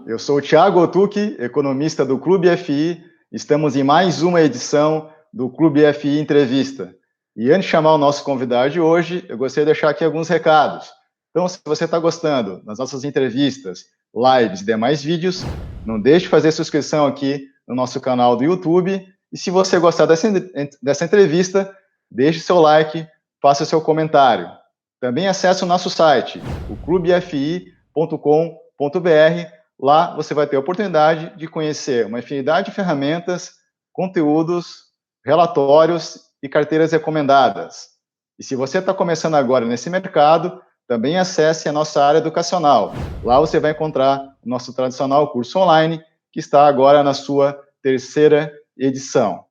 eu sou o Thiago Otuki, economista do Clube FI. Estamos em mais uma edição do Clube FI Entrevista. E antes de chamar o nosso convidado de hoje, eu gostaria de deixar aqui alguns recados. Então, se você está gostando das nossas entrevistas, lives e demais vídeos, não deixe de fazer sua inscrição aqui no nosso canal do YouTube. E se você gostar dessa entrevista, deixe seu like, faça seu comentário. Também acesse o nosso site, o clubefi.com.br. Lá você vai ter a oportunidade de conhecer uma infinidade de ferramentas, conteúdos, relatórios e carteiras recomendadas. E se você está começando agora nesse mercado, também acesse a nossa área educacional. Lá você vai encontrar o nosso tradicional curso online, que está agora na sua terceira edição.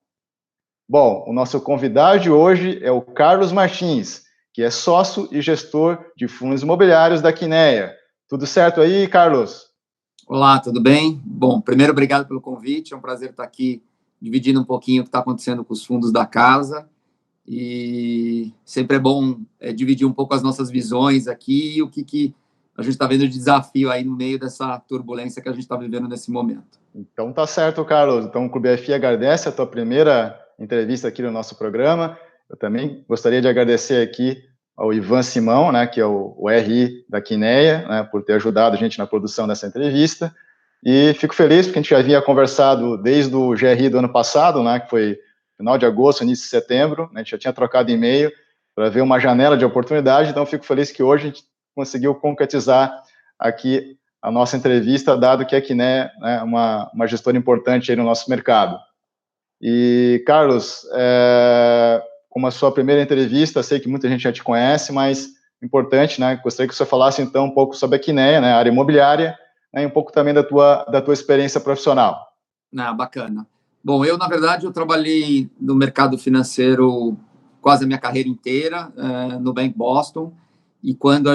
Bom, o nosso convidado de hoje é o Carlos Martins, que é sócio e gestor de fundos imobiliários da Quineia. Tudo certo aí, Carlos? Olá, tudo bem? Bom, primeiro, obrigado pelo convite. É um prazer estar aqui dividindo um pouquinho o que está acontecendo com os fundos da casa. E sempre é bom dividir um pouco as nossas visões aqui e o que a gente está vendo de desafio aí no meio dessa turbulência que a gente está vivendo nesse momento. Então tá certo, Carlos. Então o Clube FI agradece a tua primeira entrevista aqui no nosso programa. Eu também gostaria de agradecer aqui ao Ivan Simão, né, que é o RI da Quineia, né, por ter ajudado a gente na produção dessa entrevista. E fico feliz porque a gente já havia conversado desde o GRI do ano passado, né, que foi final de agosto, início de setembro. A gente já tinha trocado e-mail para ver uma janela de oportunidade. Então fico feliz que hoje a gente conseguiu concretizar aqui a nossa entrevista, dado que a Quineia é uma gestora importante aí no nosso mercado. E, Carlos, como a sua primeira entrevista, sei que muita gente já te conhece, mas importante, né? Gostaria que você falasse, então, um pouco sobre a Quineia, né, a área imobiliária, né, e um pouco também da tua experiência profissional. Bacana. Bom, na verdade, eu trabalhei no mercado financeiro quase a minha carreira inteira, no Bank Boston, e quando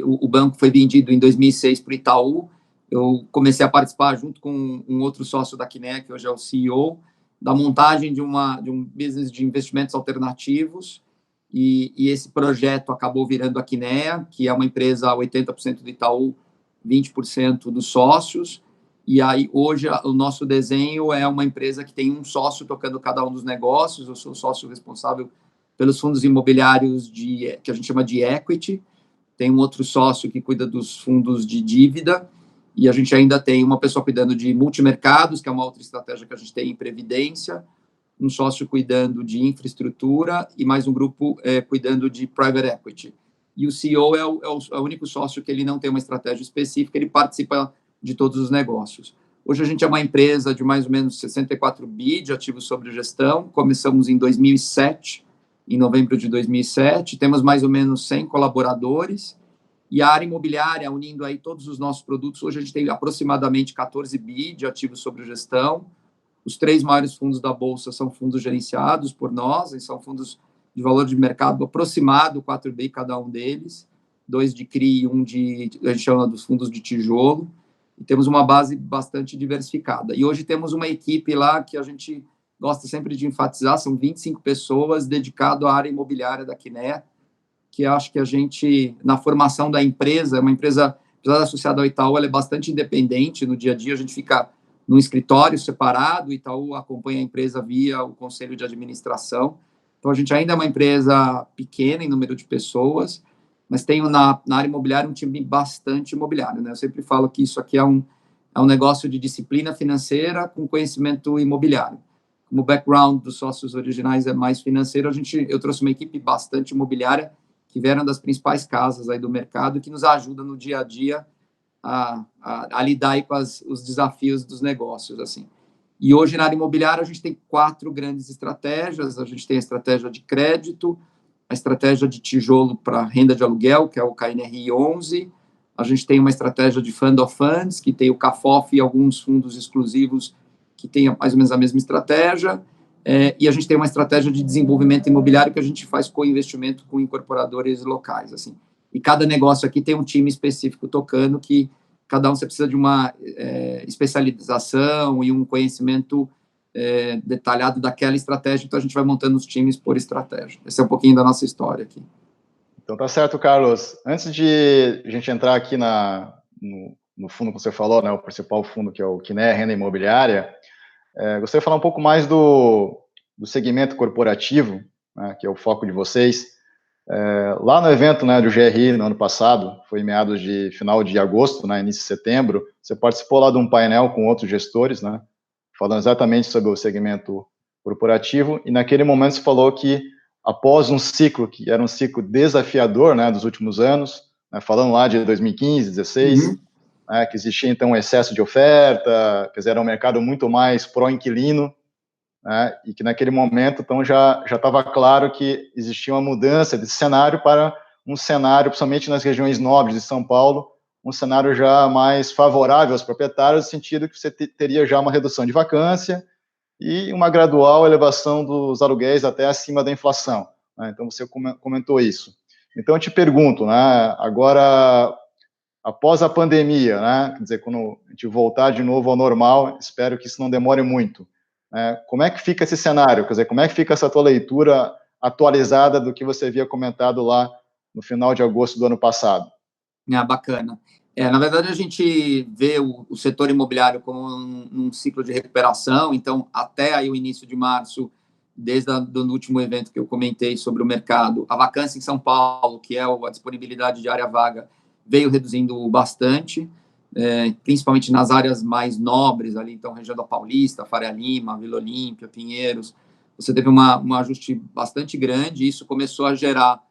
o banco foi vendido em 2006 para o Itaú, eu comecei a participar junto com um outro sócio da Quineia, que hoje é o CEO, da montagem de um business de investimentos alternativos, e esse projeto acabou virando a Quineia, que é uma empresa 80% do Itaú, 20% dos sócios, e aí hoje o nosso desenho é uma empresa que tem um sócio tocando cada um dos negócios. Eu sou o sócio responsável pelos fundos imobiliários que a gente chama de equity, tem um outro sócio que cuida dos fundos de dívida, e a gente ainda tem uma pessoa cuidando de multimercados, que é uma outra estratégia que a gente tem em previdência, um sócio cuidando de infraestrutura e mais um grupo cuidando de private equity. E o CEO é o único sócio que ele não tem uma estratégia específica, ele participa de todos os negócios. Hoje a gente é uma empresa de mais ou menos 64 bi de ativos sob gestão, começamos em 2007, em novembro de 2007, temos mais ou menos 100 colaboradores, e a área imobiliária, unindo aí todos os nossos produtos, hoje a gente tem aproximadamente 14 bi de ativos sob gestão. Os 3 maiores fundos da Bolsa são fundos gerenciados por nós, e são fundos de valor de mercado aproximado, 4 bi cada um deles, 2 de CRI e 1 a gente chama dos fundos de tijolo, e temos uma base bastante diversificada. E hoje temos uma equipe lá que a gente gosta sempre de enfatizar, são 25 pessoas dedicadas à área imobiliária da Quineia, que acho que a gente, na formação da empresa, uma empresa, apesar de associada ao Itaú, ela é bastante independente. No dia a dia, a gente fica num escritório separado, o Itaú acompanha a empresa via o conselho de administração. Então, a gente ainda é uma empresa pequena em número de pessoas, mas tenho na área imobiliária um time bastante imobiliário, né? Eu sempre falo que isso aqui é um negócio de disciplina financeira com conhecimento imobiliário. Como o background dos sócios originais é mais financeiro, eu trouxe uma equipe bastante imobiliária que vieram das principais casas aí do mercado, que nos ajuda no dia a dia a lidar aí com os desafios dos negócios, assim. E hoje, na área imobiliária, a gente tem 4 grandes estratégias. A gente tem a estratégia de crédito, a estratégia de tijolo para renda de aluguel, que é o KNRI 11. A gente tem uma estratégia de Fund of Funds, que tem o CAFOF e alguns fundos exclusivos que têm mais ou menos a mesma estratégia. E a gente tem uma estratégia de desenvolvimento imobiliário que a gente faz co-investimento com incorporadores locais, assim. E cada negócio aqui tem um time específico tocando, que cada um você precisa de uma especialização e um conhecimento detalhado daquela estratégia, então a gente vai montando os times por estratégia. Esse é um pouquinho da nossa história aqui. Então tá certo, Carlos. Antes de a gente entrar aqui no fundo que você falou, né, o principal fundo, que é o Quiné Renda Imobiliária. Gostaria de falar um pouco mais do segmento corporativo, né, que é o foco de vocês. Lá no evento, né, do GRI no ano passado, foi em final de agosto, né, início de setembro, você participou lá de um painel com outros gestores, né, falando exatamente sobre o segmento corporativo, e naquele momento você falou que após um ciclo, que era um ciclo desafiador, né, dos últimos anos, né, falando lá de 2015, 2016, né, que existia então um excesso de oferta, quer dizer, era um mercado muito mais pró-inquilino, né, e que naquele momento então já estava claro que existia uma mudança de cenário para um cenário, principalmente nas regiões nobres de São Paulo, um cenário já mais favorável aos proprietários, no sentido que você teria já uma redução de vacância e uma gradual elevação dos aluguéis até acima da inflação, né? Então você comentou isso. Então eu te pergunto, né, agora após a pandemia, né, quer dizer, quando a gente voltar de novo ao normal, espero que isso não demore muito, né, como é que fica esse cenário? Quer dizer, como é que fica essa tua leitura atualizada do que você havia comentado lá no final de agosto do ano passado? Bacana. Na verdade, a gente vê o setor imobiliário como um ciclo de recuperação, então, até aí o início de março, desde o último evento que eu comentei sobre o mercado, a vacância em São Paulo, que é a disponibilidade de área vaga, veio reduzindo bastante, principalmente nas áreas mais nobres, ali, então, região da Paulista, Faria Lima, Vila Olímpia, Pinheiros, você teve um ajuste bastante grande, e isso começou a gerar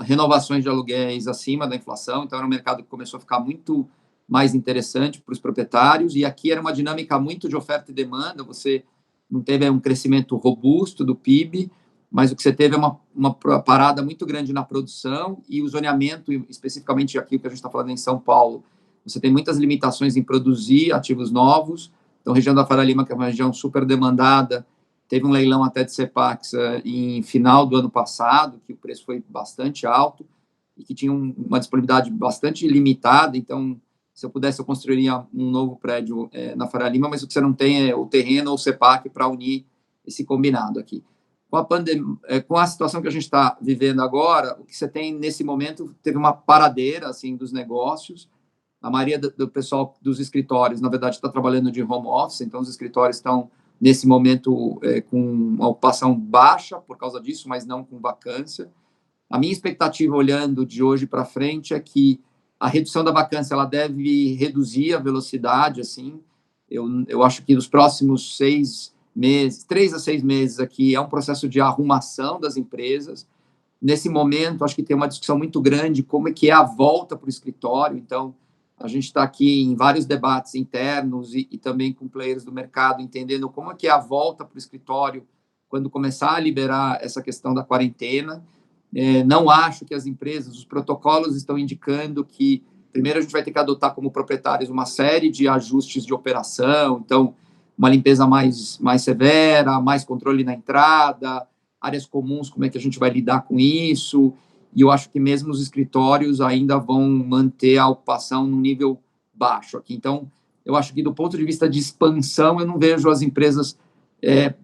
renovações de aluguéis acima da inflação, então era um mercado que começou a ficar muito mais interessante para os proprietários, e aqui era uma dinâmica muito de oferta e demanda, você não teve um crescimento robusto do PIB, mas o que você teve é uma parada muito grande na produção, e o zoneamento, especificamente aqui o que a gente está falando em São Paulo, você tem muitas limitações em produzir ativos novos, então a região da Faria Lima, que é uma região super demandada, teve um leilão até de Cepax em final do ano passado, que o preço foi bastante alto e que tinha uma disponibilidade bastante limitada. Então, se eu pudesse, eu construiria um novo prédio na Faria Lima, mas o que você não tem é o terreno ou o CEPAC para unir esse combinado aqui. Com a situação que a gente está vivendo agora, o que você tem nesse momento, teve uma paradeira assim, dos negócios. A maioria do pessoal dos escritórios, na verdade, está trabalhando de home office, então os escritórios estão nesse momento com uma ocupação baixa por causa disso, mas não com vacância. A minha expectativa, olhando de hoje para frente, é que a redução da vacância ela deve reduzir a velocidade, assim. Eu acho que nos próximos 6 meses, 3 a 6 meses aqui, é um processo de arrumação das empresas. Nesse momento, acho que tem uma discussão muito grande como é que é a volta para o escritório. Então, a gente está aqui em vários debates internos e também com players do mercado, entendendo como é que é a volta para o escritório quando começar a liberar essa questão da quarentena. Não acho que as empresas, os protocolos estão indicando que, primeiro, a gente vai ter que adotar como proprietários uma série de ajustes de operação, então, uma limpeza mais severa, mais controle na entrada, áreas comuns, como é que a gente vai lidar com isso. E eu acho que mesmo os escritórios ainda vão manter a ocupação num nível baixo aqui. Então, eu acho que do ponto de vista de expansão, eu não vejo as empresas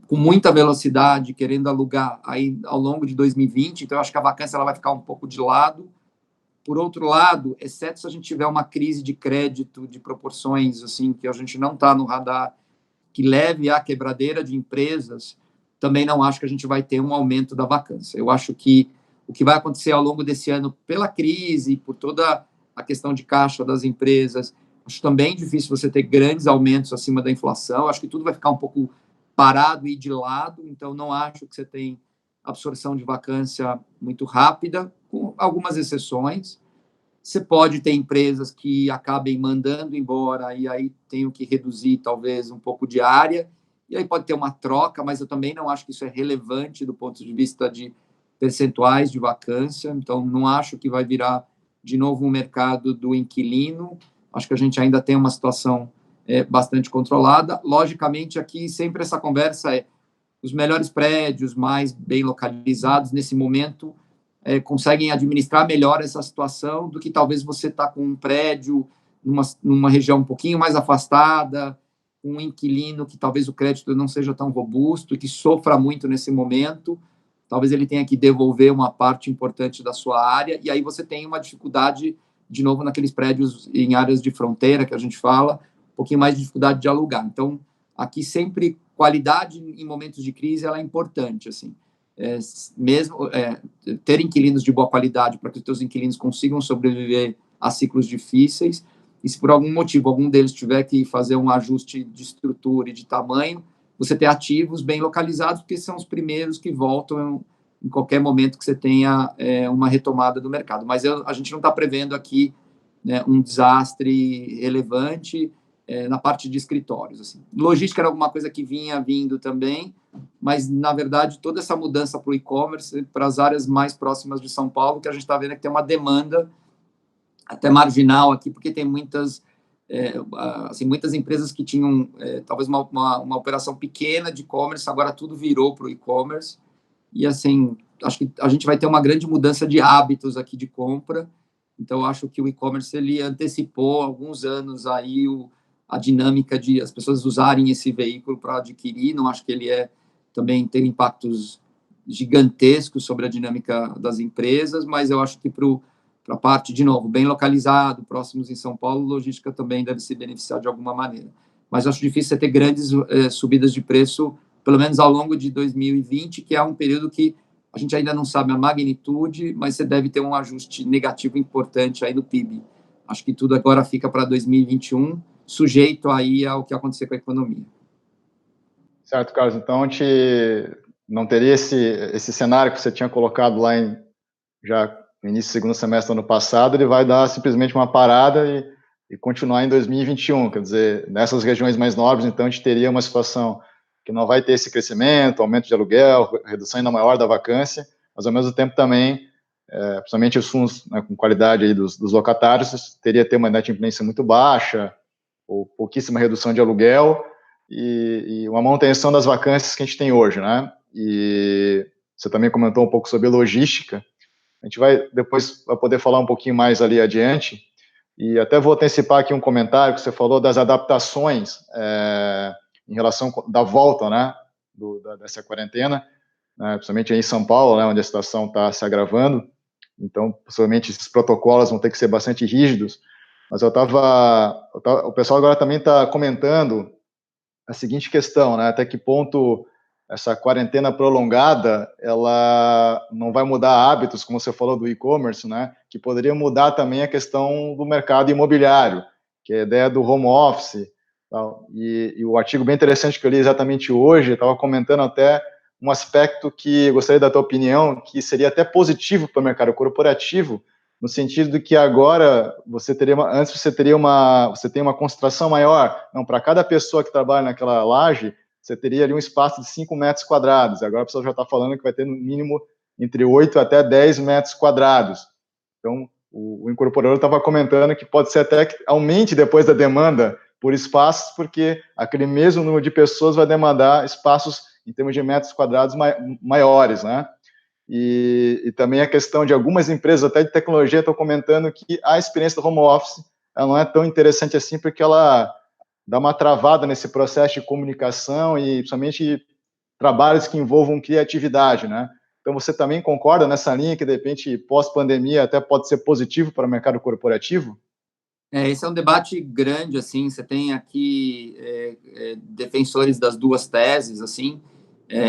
com muita velocidade querendo alugar aí ao longo de 2020. Então, eu acho que a vacância ela vai ficar um pouco de lado. Por outro lado, exceto se a gente tiver uma crise de crédito de proporções assim que a gente não está no radar, que leve à quebradeira de empresas, também não acho que a gente vai ter um aumento da vacância. Eu acho que o que vai acontecer ao longo desse ano, pela crise, por toda a questão de caixa das empresas, acho também difícil você ter grandes aumentos acima da inflação. Acho que tudo vai ficar um pouco parado e de lado, então não acho que você tem absorção de vacância muito rápida, com algumas exceções. Você pode ter empresas que acabem mandando embora e aí tenham que reduzir talvez um pouco de área, e aí pode ter uma troca, mas eu também não acho que isso é relevante do ponto de vista de percentuais de vacância, então não acho que vai virar de novo um mercado do inquilino. Acho que a gente ainda tem uma situação bastante controlada. Logicamente, aqui sempre essa conversa é os melhores prédios, mais bem localizados, nesse momento, conseguem administrar melhor essa situação do que talvez você está com um prédio numa região um pouquinho mais afastada, um inquilino que talvez o crédito não seja tão robusto e que sofra muito nesse momento. Talvez ele tenha que devolver uma parte importante da sua área, e aí você tem uma dificuldade de novo, naqueles prédios em áreas de fronteira que a gente fala, um pouquinho mais de dificuldade de alugar. Então, aqui sempre qualidade em momentos de crise ela é importante, assim. Ter inquilinos de boa qualidade para que os teus inquilinos consigam sobreviver a ciclos difíceis, e se por algum motivo algum deles tiver que fazer um ajuste de estrutura e de tamanho, você ter ativos bem localizados, porque são os primeiros que voltam em qualquer momento que você tenha uma retomada do mercado. Mas a gente não está prevendo aqui, né, um desastre relevante na parte de escritórios. Assim. Logística era alguma coisa que vinha vindo também, mas, na verdade, toda essa mudança para o e-commerce, para as áreas mais próximas de São Paulo, que a gente está vendo é que tem uma demanda até marginal aqui, porque tem muitas empresas que tinham talvez uma operação pequena de e-commerce, agora tudo virou para o e-commerce, e assim, acho que a gente vai ter uma grande mudança de hábitos aqui de compra, então acho que o e-commerce ele antecipou alguns anos aí a dinâmica de as pessoas usarem esse veículo para adquirir, não acho que ele também tem impactos gigantescos sobre a dinâmica das empresas, mas eu acho que para a parte, de novo, bem localizado, próximos em São Paulo, logística também deve se beneficiar de alguma maneira. Mas acho difícil você ter grandes subidas de preço, pelo menos ao longo de 2020, que é um período que a gente ainda não sabe a magnitude, mas você deve ter um ajuste negativo importante aí no PIB. Acho que tudo agora fica para 2021, sujeito aí ao que acontecer com a economia. Certo, Carlos. Então, a gente não teria esse cenário que você tinha colocado lá já no início do segundo semestre do ano passado, ele vai dar simplesmente uma parada e continuar em 2021. Quer dizer, nessas regiões mais nobres, então, a gente teria uma situação que não vai ter esse crescimento, aumento de aluguel, redução ainda maior da vacância, mas, ao mesmo tempo, também, principalmente os fundos, né, com qualidade aí dos locatários, teria ter uma inadimplência muito baixa, ou pouquíssima redução de aluguel, e uma manutenção das vacâncias que a gente tem hoje, né? E você também comentou um pouco sobre logística. A gente vai depois poder falar um pouquinho mais ali adiante. E até vou antecipar aqui um comentário que você falou das adaptações em relação da volta, né? Dessa quarentena, né, principalmente aí em São Paulo, né, onde a situação está se agravando. Então, possivelmente esses protocolos vão ter que ser bastante rígidos. Mas o pessoal agora também está comentando a seguinte questão, né? Até que ponto essa quarentena prolongada, ela não vai mudar hábitos, como você falou do e-commerce, né? Que poderia mudar também a questão do mercado imobiliário, que é a ideia do home office. Tal. E o artigo bem interessante que eu li exatamente hoje, estava comentando até um aspecto que eu gostaria da tua opinião, que seria até positivo para o mercado corporativo, no sentido de que agora você tem uma concentração maior. Não, para cada pessoa que trabalha naquela laje, você teria ali um espaço de 5 metros quadrados. Agora a pessoa já está falando que vai ter no mínimo entre 8 até 10 metros quadrados. Então, o incorporador estava comentando que pode ser até que aumente depois da demanda por espaços, porque aquele mesmo número de pessoas vai demandar espaços em termos de metros quadrados maiores, né? E também a questão de algumas empresas, até de tecnologia, estão comentando que a experiência do home office ela não é tão interessante assim, porque ela dá uma travada nesse processo de comunicação e principalmente trabalhos que envolvam criatividade, né? Então, você também concorda nessa linha que, de repente, pós-pandemia até pode ser positivo para o mercado corporativo? Esse é um debate grande, assim, você tem aqui defensores das duas teses, assim,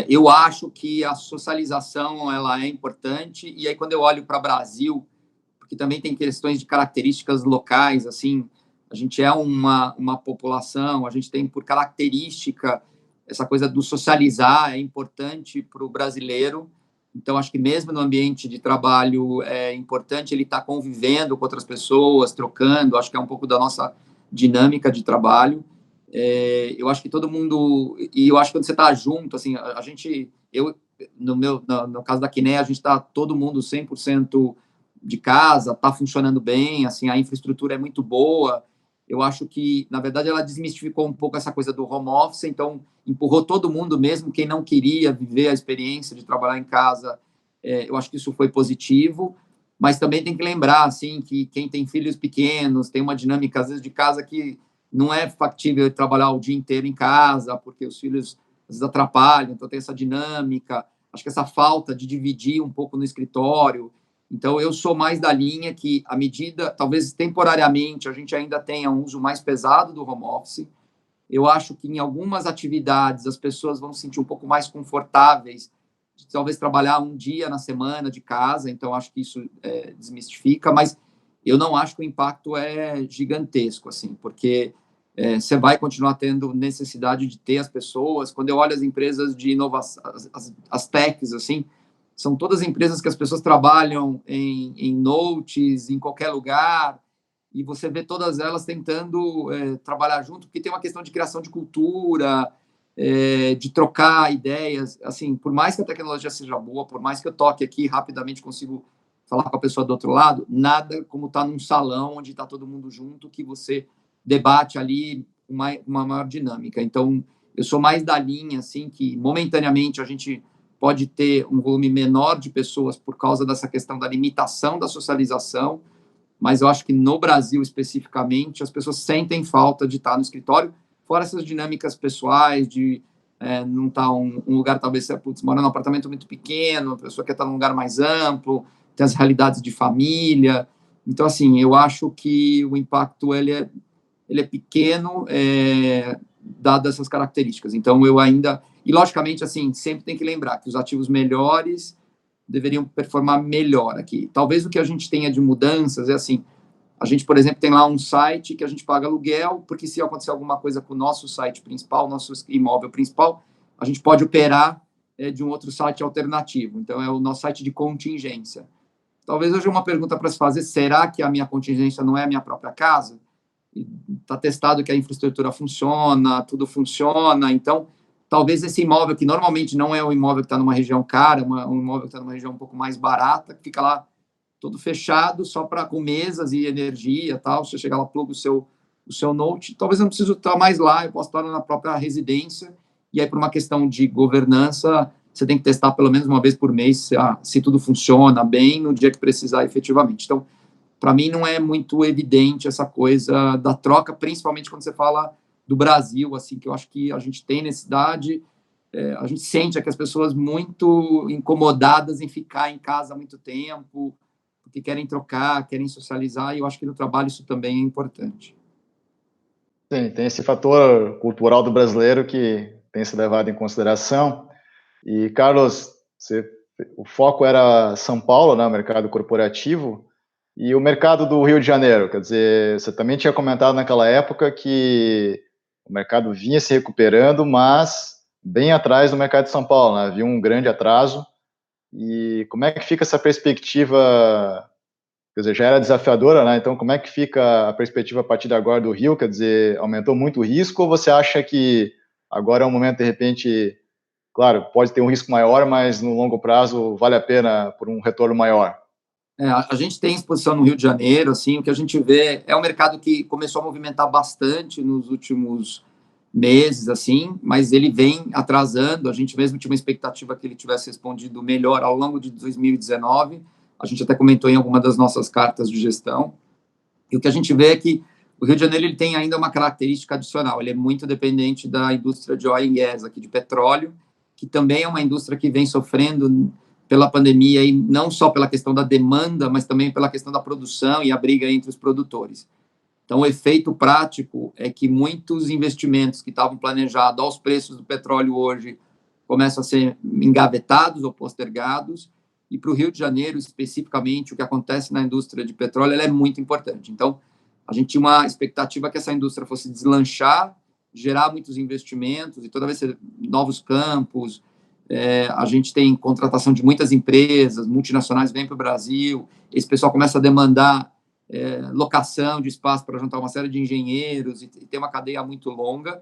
eu acho que a socialização, ela é importante, e aí quando eu olho para o Brasil, porque também tem questões de características locais, assim, a gente é uma população, a gente tem por característica essa coisa do socializar, é importante para o brasileiro. Então, acho que mesmo no ambiente de trabalho é importante ele estar convivendo com outras pessoas, trocando, acho que é um pouco da nossa dinâmica de trabalho. Eu acho que todo mundo, e eu acho que quando você está junto, assim, no caso da Quiné, a gente está todo mundo 100% de casa, está funcionando bem, assim, a infraestrutura é muito boa. Eu acho que, na verdade, ela desmistificou um pouco essa coisa do home office, então empurrou todo mundo, mesmo quem não queria viver a experiência de trabalhar em casa. Eu acho que isso foi positivo, mas também tem que lembrar, assim, que quem tem filhos pequenos tem uma dinâmica, às vezes, de casa que não é factível trabalhar o dia inteiro em casa, porque os filhos, às vezes, atrapalham, então tem essa dinâmica. Acho que essa falta de dividir um pouco no escritório, Então, eu sou mais da linha que, à medida, talvez temporariamente, a gente ainda tenha um uso mais pesado do home office. Eu acho que em algumas atividades as pessoas vão se sentir um pouco mais confortáveis de talvez trabalhar um dia na semana de casa, então acho que isso desmistifica, mas eu não acho que o impacto é gigantesco, assim, porque você vai continuar tendo necessidade de ter as pessoas. Quando eu olho as empresas de inovação, as techs, assim, são todas empresas que as pessoas trabalham em notes, em qualquer lugar, e você vê todas elas tentando trabalhar junto, porque tem uma questão de criação de cultura, de trocar ideias. Assim, por mais que a tecnologia seja boa, por mais que eu toque aqui rapidamente consigo falar com a pessoa do outro lado, nada como estar num salão onde está todo mundo junto, que você debate ali uma maior dinâmica. Então, eu sou mais da linha, assim, que momentaneamente a gente pode ter um volume menor de pessoas por causa dessa questão da limitação da socialização, mas eu acho que no Brasil, especificamente, as pessoas sentem falta de estar no escritório, fora essas dinâmicas pessoais, de não estar um lugar, talvez, putz, mora num apartamento muito pequeno, a pessoa quer estar num lugar mais amplo, tem as realidades de família. Então, assim, eu acho que o impacto, ele é pequeno, dado essas características. Então, eu ainda... E, logicamente, assim, sempre tem que lembrar que os ativos melhores deveriam performar melhor aqui. Talvez o que a gente tenha de mudanças é assim, a gente, por exemplo, tem lá um site que a gente paga aluguel, porque se acontecer alguma coisa com o nosso site principal, nosso imóvel principal, a gente pode operar de um outro site alternativo. Então, é o nosso site de contingência. Talvez hoje uma pergunta para se fazer, será que a minha contingência não é a minha própria casa? Está testado que a infraestrutura funciona, tudo funciona, então talvez esse imóvel, que normalmente não é um imóvel que está numa região cara, um imóvel que está numa região um pouco mais barata, que fica lá todo fechado, só para com mesas e energia tal. Você chega lá, pluga o seu note, talvez eu não preciso estar mais lá, eu posso estar na própria residência, e aí por uma questão de governança, você tem que testar pelo menos uma vez por mês se tudo funciona bem no dia que precisar efetivamente. Então, para mim não é muito evidente essa coisa da troca, principalmente quando você fala do Brasil, assim, que eu acho que a gente tem necessidade, a gente sente que as pessoas muito incomodadas em ficar em casa há muito tempo, porque querem trocar, querem socializar, e eu acho que no trabalho isso também é importante. Sim, tem esse fator cultural do brasileiro que tem se levado em consideração. E, Carlos, o foco era São Paulo, né, o mercado corporativo, e o mercado do Rio de Janeiro. Quer dizer, você também tinha comentado naquela época que o mercado vinha se recuperando, mas bem atrás do mercado de São Paulo, né? Havia um grande atraso. E como é que fica essa perspectiva? Quer dizer, já era desafiadora, né? Então, como é que fica a perspectiva a partir de agora do Rio? Quer dizer, aumentou muito o risco ou você acha que agora é um momento, de repente, claro, pode ter um risco maior, mas no longo prazo vale a pena por um retorno maior? A gente tem exposição no Rio de Janeiro, assim, o que a gente vê é um mercado que começou a movimentar bastante nos últimos meses, assim, mas ele vem atrasando. A gente mesmo tinha uma expectativa que ele tivesse respondido melhor ao longo de 2019. A gente até comentou em alguma das nossas cartas de gestão. E o que a gente vê é que o Rio de Janeiro ele tem ainda uma característica adicional. Ele é muito dependente da indústria de oil and gas, aqui de petróleo, que também é uma indústria que vem sofrendo pela pandemia, e não só pela questão da demanda, mas também pela questão da produção e a briga entre os produtores. Então, o efeito prático é que muitos investimentos que estavam planejados aos preços do petróleo hoje começam a ser engavetados ou postergados, e para o Rio de Janeiro, especificamente, o que acontece na indústria de petróleo ela é muito importante. Então, a gente tinha uma expectativa que essa indústria fosse deslanchar, gerar muitos investimentos, e toda vez novos campos, a gente tem contratação de muitas empresas, multinacionais vêm para o Brasil, esse pessoal começa a demandar locação de espaço para juntar uma série de engenheiros, e tem uma cadeia muito longa.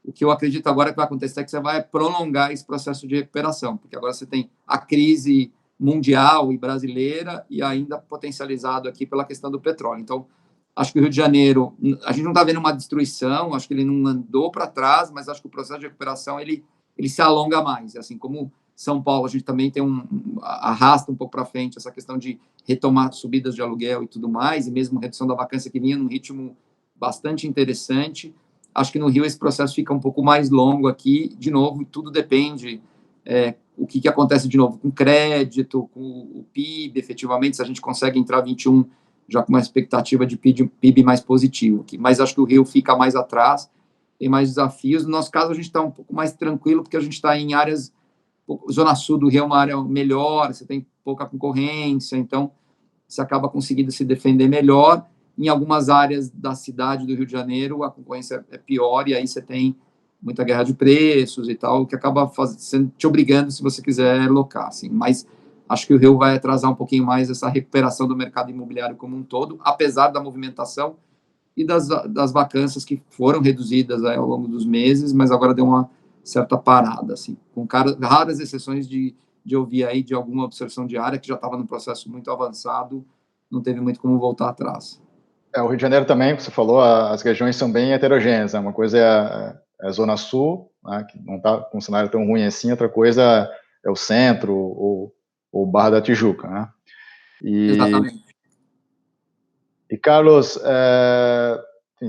O que eu acredito agora que vai acontecer é que você vai prolongar esse processo de recuperação, porque agora você tem a crise mundial e brasileira, e ainda potencializado aqui pela questão do petróleo. Então, acho que o Rio de Janeiro, a gente não está vendo uma destruição, acho que ele não andou para trás, mas acho que o processo de recuperação ele se alonga mais. Assim como São Paulo, a gente também tem arrasta um pouco para frente essa questão de retomar subidas de aluguel e tudo mais, e mesmo redução da vacância que vinha num ritmo bastante interessante. Acho que no Rio esse processo fica um pouco mais longo aqui. De novo, tudo depende o que acontece de novo com crédito, com o PIB, efetivamente, se a gente consegue entrar 21 já com uma expectativa de PIB mais positivo. Mas acho que o Rio fica mais atrás, tem mais desafios. No nosso caso, a gente está um pouco mais tranquilo, porque a gente está em áreas... Zona Sul do Rio é uma área melhor, você tem pouca concorrência, então você acaba conseguindo se defender melhor. Em algumas áreas da cidade do Rio de Janeiro, a concorrência é pior, e aí você tem muita guerra de preços e tal, que acaba te obrigando, se você quiser, locar. Assim. Mas acho que o Rio vai atrasar um pouquinho mais essa recuperação do mercado imobiliário como um todo, apesar da movimentação e das vacâncias que foram reduzidas ao longo dos meses, mas agora deu uma certa parada, assim, com raras exceções de ouvir aí de alguma observação de área que já estava num processo muito avançado, não teve muito como voltar atrás. O Rio de Janeiro também, como você falou, as regiões são bem heterogêneas, né? Uma coisa é a Zona Sul, né, que não está com um cenário tão ruim assim, outra coisa é o centro ou Barra da Tijuca, né? Exatamente. E Carlos,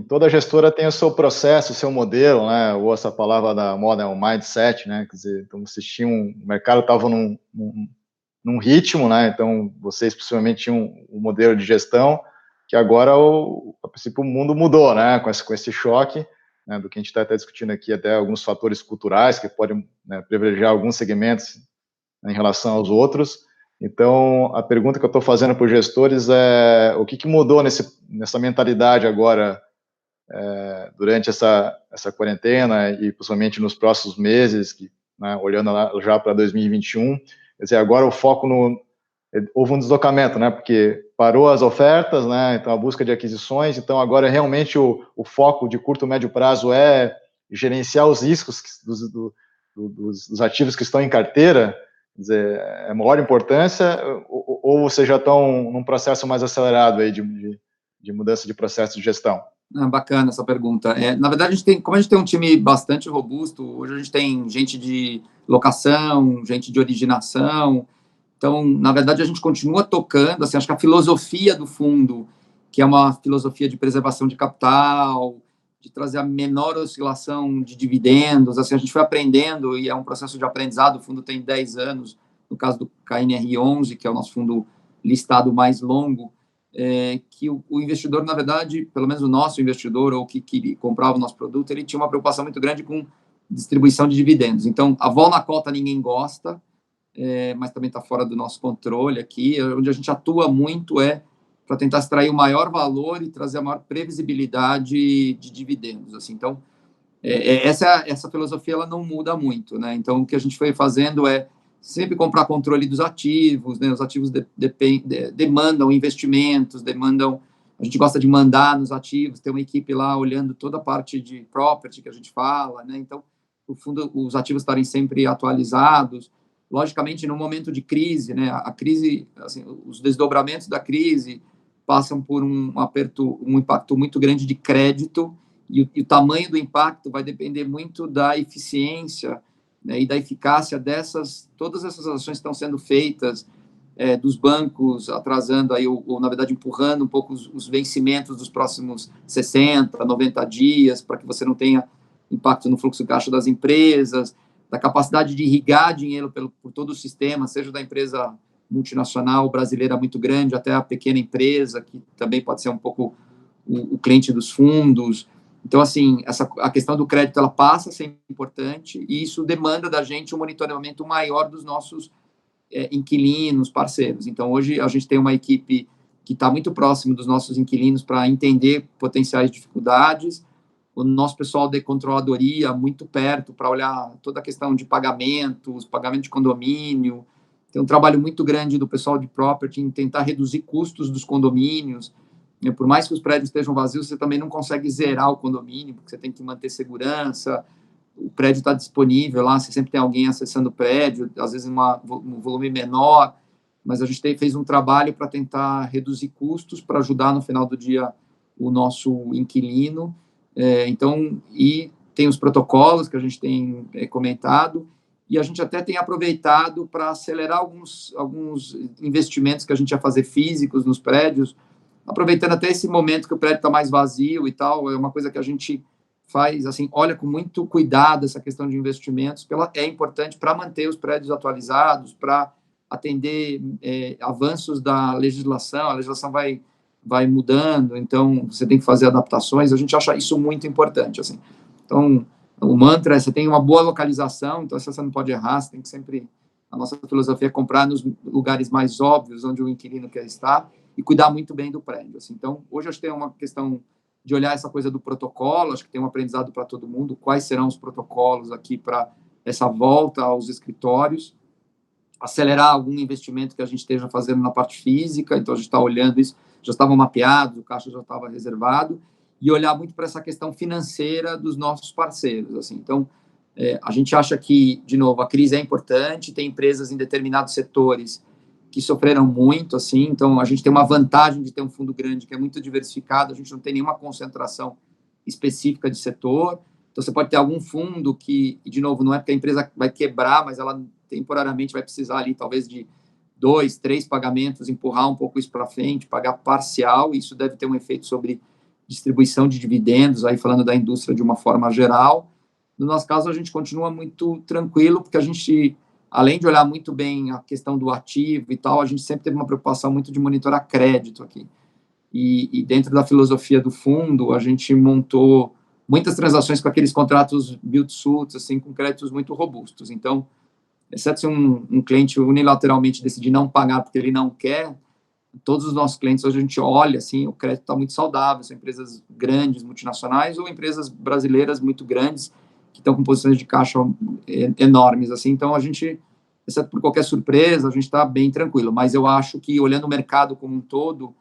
toda gestora tem o seu processo, o seu modelo, né? Ou essa palavra da moda, o mindset, né? Quer dizer, então o mercado estava num ritmo, né? Então vocês possivelmente tinham um modelo de gestão que agora a princípio o mundo mudou, né? Com esse choque, né? Do que a gente está até discutindo aqui, até alguns fatores culturais que podem, né, privilegiar alguns segmentos em relação aos outros. Então, a pergunta que eu estou fazendo para os gestores é o que mudou nessa mentalidade agora, durante essa quarentena e principalmente nos próximos meses, né, olhando lá já para 2021. Quer dizer, agora o foco houve um deslocamento, né, porque parou as ofertas, né, então a busca de aquisições, então agora realmente o foco de curto e médio prazo é gerenciar os riscos dos ativos que estão em carteira. Quer dizer, é maior importância, ou vocês já estão num processo mais acelerado aí de mudança de processo de gestão? Bacana essa pergunta. Na verdade, como a gente tem um time bastante robusto, hoje a gente tem gente de locação, gente de originação, então, na verdade, a gente continua tocando, assim, acho que a filosofia do fundo, que é uma filosofia de preservação de capital, de trazer a menor oscilação de dividendos, assim, a gente foi aprendendo, e é um processo de aprendizado, o fundo tem 10 anos, no caso do KNR11, que é o nosso fundo listado mais longo, que o investidor, na verdade, pelo menos o nosso investidor, ou que comprava o nosso produto, ele tinha uma preocupação muito grande com distribuição de dividendos. Então, a vol na cota ninguém gosta, mas também está fora do nosso controle aqui. Onde a gente atua muito para tentar extrair o maior valor e trazer a maior previsibilidade de dividendos. Assim. Então, essa filosofia ela não muda muito. Né? Então, o que a gente foi fazendo é sempre comprar controle dos ativos. Né? Os ativos demandam investimentos, a gente gosta de mandar nos ativos, tem uma equipe lá olhando toda a parte de property que a gente fala. Né? Então, no fundo, os ativos estarem sempre atualizados. Logicamente, no momento de crise, né, a crise, assim, os desdobramentos da crise passam por um impacto muito grande de crédito, e o tamanho do impacto vai depender muito da eficiência, né, e da eficácia todas essas ações que estão sendo feitas, dos bancos, atrasando aí, ou na verdade empurrando um pouco os vencimentos dos próximos 60, 90 dias, para que você não tenha impacto no fluxo de caixa das empresas, da capacidade de irrigar dinheiro por todo o sistema, seja da empresa multinacional brasileira muito grande até a pequena empresa, que também pode ser um pouco o cliente dos fundos. Então, assim, a questão do crédito, ela passa a ser importante, e isso demanda da gente um monitoramento maior dos nossos inquilinos, parceiros. Então, hoje a gente tem uma equipe que está muito próximo dos nossos inquilinos para entender potenciais dificuldades, o nosso pessoal de controladoria muito perto para olhar toda a questão de pagamentos, pagamento de condomínio. Tem um trabalho muito grande do pessoal de property em tentar reduzir custos dos condomínios. Por mais que os prédios estejam vazios, você também não consegue zerar o condomínio, porque você tem que manter segurança, o prédio está disponível lá, você sempre tem alguém acessando o prédio, às vezes um volume menor, mas a gente fez um trabalho para tentar reduzir custos, para ajudar no final do dia o nosso inquilino. Então, e tem os protocolos que a gente tem comentado, e a gente até tem aproveitado para acelerar alguns investimentos que a gente ia fazer físicos nos prédios, aproveitando até esse momento que o prédio está mais vazio e tal. É uma coisa que a gente faz, assim, olha com muito cuidado essa questão de investimentos, é importante para manter os prédios atualizados, para atender avanços da legislação, a legislação vai mudando, então você tem que fazer adaptações, a gente acha isso muito importante, assim. Então, o mantra é, você tem uma boa localização, então você não pode errar, você tem que sempre, a nossa filosofia é comprar nos lugares mais óbvios, onde o inquilino quer estar, e cuidar muito bem do prédio, assim. Então, hoje acho que tem uma questão de olhar essa coisa do protocolo, acho que tem um aprendizado para todo mundo, quais serão os protocolos aqui para essa volta aos escritórios, acelerar algum investimento que a gente esteja fazendo na parte física, então a gente está olhando isso, já estava mapeado, o caixa já estava reservado, e olhar muito para essa questão financeira dos nossos parceiros, assim. Então, a gente acha que, de novo, a crise é importante, tem empresas em determinados setores que sofreram muito, assim, então a gente tem uma vantagem de ter um fundo grande que é muito diversificado, a gente não tem nenhuma concentração específica de setor, então você pode ter algum fundo que, de novo, não é porque a empresa vai quebrar, mas ela temporariamente vai precisar ali, talvez, de 2, 3 pagamentos, empurrar um pouco isso para frente, pagar parcial, isso deve ter um efeito sobre distribuição de dividendos, aí falando da indústria de uma forma geral. No nosso caso, a gente continua muito tranquilo, porque a gente, além de olhar muito bem a questão do ativo e tal, a gente sempre teve uma preocupação muito de monitorar crédito aqui. E dentro da filosofia do fundo, a gente montou muitas transações com aqueles contratos build-to-suits, assim, com créditos muito robustos. Então, exceto se um cliente unilateralmente decidir não pagar porque ele não quer, todos os nossos clientes, hoje a gente olha, assim, o crédito está muito saudável, são empresas grandes, multinacionais, ou empresas brasileiras muito grandes, que estão com posições de caixa enormes, assim, então a gente, exceto por qualquer surpresa, a gente está bem tranquilo, mas eu acho que, olhando o mercado como um todo,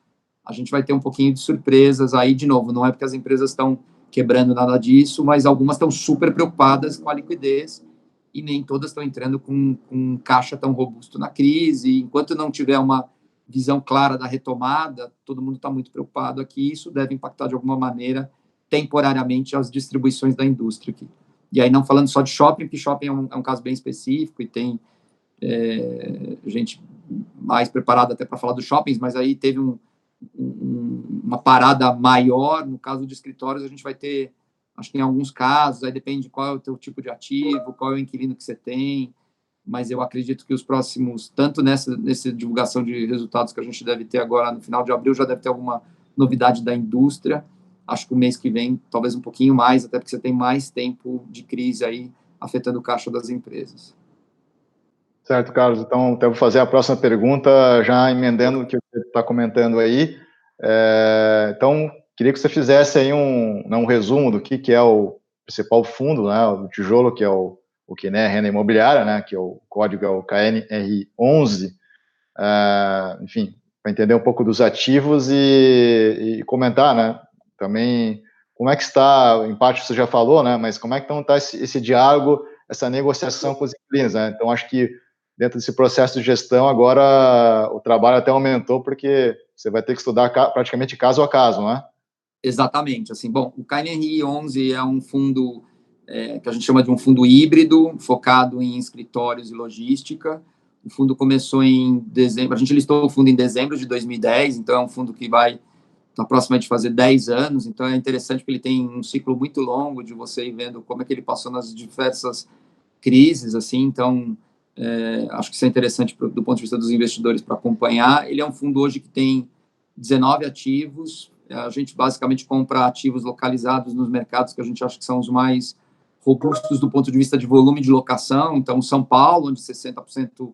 a gente vai ter um pouquinho de surpresas aí, de novo, não é porque as empresas estão quebrando nada disso, mas algumas estão super preocupadas com a liquidez, e nem todas estão entrando com caixa tão robusto na crise, enquanto não tiver uma visão clara da retomada, todo mundo está muito preocupado aqui, isso deve impactar de alguma maneira, temporariamente, as distribuições da indústria aqui. E aí, não falando só de shopping, porque shopping é um caso bem específico e tem gente mais preparada até para falar dos shoppings, mas aí teve uma parada maior, no caso de escritórios, a gente vai ter, acho que em alguns casos, aí depende de qual é o teu tipo de ativo, qual é o inquilino que você tem, mas eu acredito que os próximos, tanto nessa divulgação de resultados que a gente deve ter agora no final de abril, já deve ter alguma novidade da indústria. Acho que o mês que vem, talvez um pouquinho mais, até porque você tem mais tempo de crise aí afetando o caixa das empresas. Certo, Carlos. Então, eu vou fazer a próxima pergunta, já emendando o que você está comentando aí. Então, queria que você fizesse aí um resumo do que é o principal fundo, né, o tijolo, que é o que, né, renda imobiliária, né, que é o código é o KNR11, enfim, para entender um pouco dos ativos e comentar, né, também como é que está, em parte você já falou, né, mas como é que então está esse diálogo, essa negociação com os inquilinos, né? Então, acho que dentro desse processo de gestão, agora o trabalho até aumentou, porque você vai ter que estudar praticamente caso a caso, não é? Exatamente. Assim, bom, o KNRI 11 é um fundo que a gente chama de um fundo híbrido, focado em escritórios e logística. O fundo começou em dezembro, a gente listou o fundo em dezembro de 2010, então é um fundo que vai estar próximo de fazer 10 anos, então é interessante porque ele tem um ciclo muito longo de você ir vendo como é que ele passou nas diversas crises, assim, então acho que isso é interessante do ponto de vista dos investidores para acompanhar. Ele é um fundo hoje que tem 19 ativos, a gente basicamente compra ativos localizados nos mercados que a gente acha que são os mais robustos do ponto de vista de volume de locação, então São Paulo, onde 60%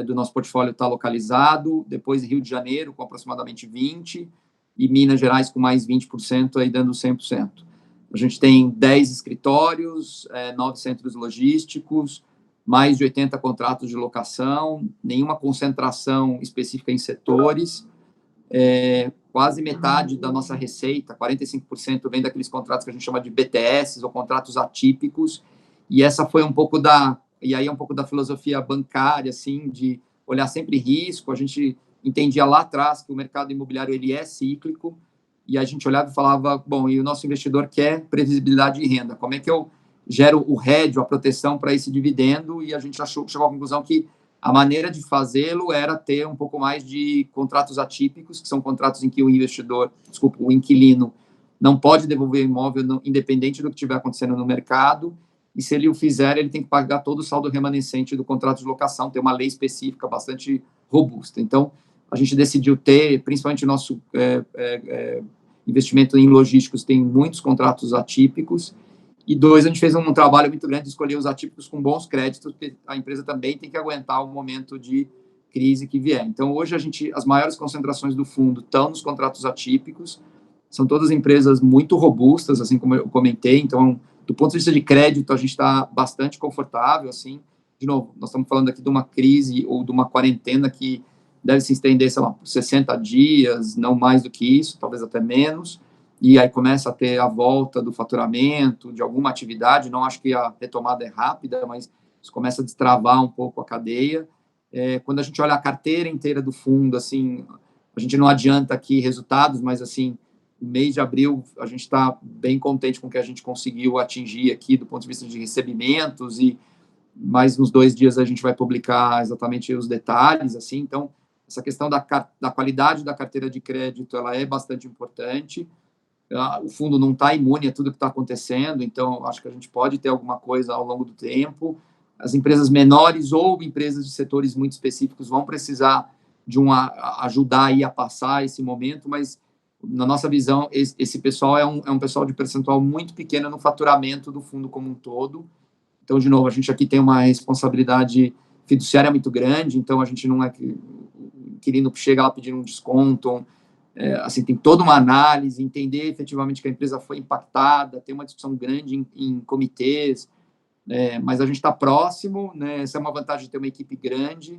do nosso portfólio está localizado, depois Rio de Janeiro, com aproximadamente 20%, e Minas Gerais com mais 20%, aí dando 100%. A gente tem 10 escritórios, 9 centros logísticos, mais de 80 contratos de locação, nenhuma concentração específica em setores, quase metade da nossa receita, 45%, vem daqueles contratos que a gente chama de BTS, ou contratos atípicos, e essa foi um pouco e aí é um pouco da filosofia bancária, assim, de olhar sempre risco. A gente entendia lá atrás que o mercado imobiliário ele é cíclico, e a gente olhava e falava, bom, e o nosso investidor quer previsibilidade de renda, como é que eu gero o hedge, a proteção para esse dividendo? E a gente chegou à conclusão que a maneira de fazê-lo era ter um pouco mais de contratos atípicos, que são contratos em que o inquilino não pode devolver o imóvel independente do que estiver acontecendo no mercado, e se ele o fizer, ele tem que pagar todo o saldo remanescente do contrato de locação, tem uma lei específica bastante robusta. Então, a gente decidiu ter, principalmente o nosso investimento em logísticos, tem muitos contratos atípicos, e 2, a gente fez um trabalho muito grande de escolher os atípicos com bons créditos, porque a empresa também tem que aguentar o momento de crise que vier. Então, hoje, as maiores concentrações do fundo estão nos contratos atípicos, são todas empresas muito robustas, assim como eu comentei, então, do ponto de vista de crédito, a gente está bastante confortável, assim, de novo, nós estamos falando aqui de uma crise ou de uma quarentena que deve se estender, sei lá, por 60 dias, não mais do que isso, talvez até menos, e aí começa a ter a volta do faturamento, de alguma atividade, não acho que a retomada é rápida, mas isso começa a destravar um pouco a cadeia. Quando a gente olha a carteira inteira do fundo, assim, a gente não adianta aqui resultados, mas, assim, no mês de abril, a gente está bem contente com o que a gente conseguiu atingir aqui do ponto de vista de recebimentos, e mais uns 2 dias a gente vai publicar exatamente os detalhes, assim, então, essa questão da qualidade da carteira de crédito, ela é bastante importante. O fundo não está imune a tudo que está acontecendo, então acho que a gente pode ter alguma coisa ao longo do tempo. As empresas menores ou empresas de setores muito específicos vão precisar de ajudar aí a passar esse momento, mas na nossa visão, esse pessoal é um pessoal de percentual muito pequeno no faturamento do fundo como um todo. Então, de novo, a gente aqui tem uma responsabilidade fiduciária muito grande, então a gente não é que o inquilino chega lá pedindo um desconto, assim, tem toda uma análise, entender efetivamente que a empresa foi impactada, tem uma discussão grande em comitês, mas a gente está próximo, né? Essa é uma vantagem de ter uma equipe grande,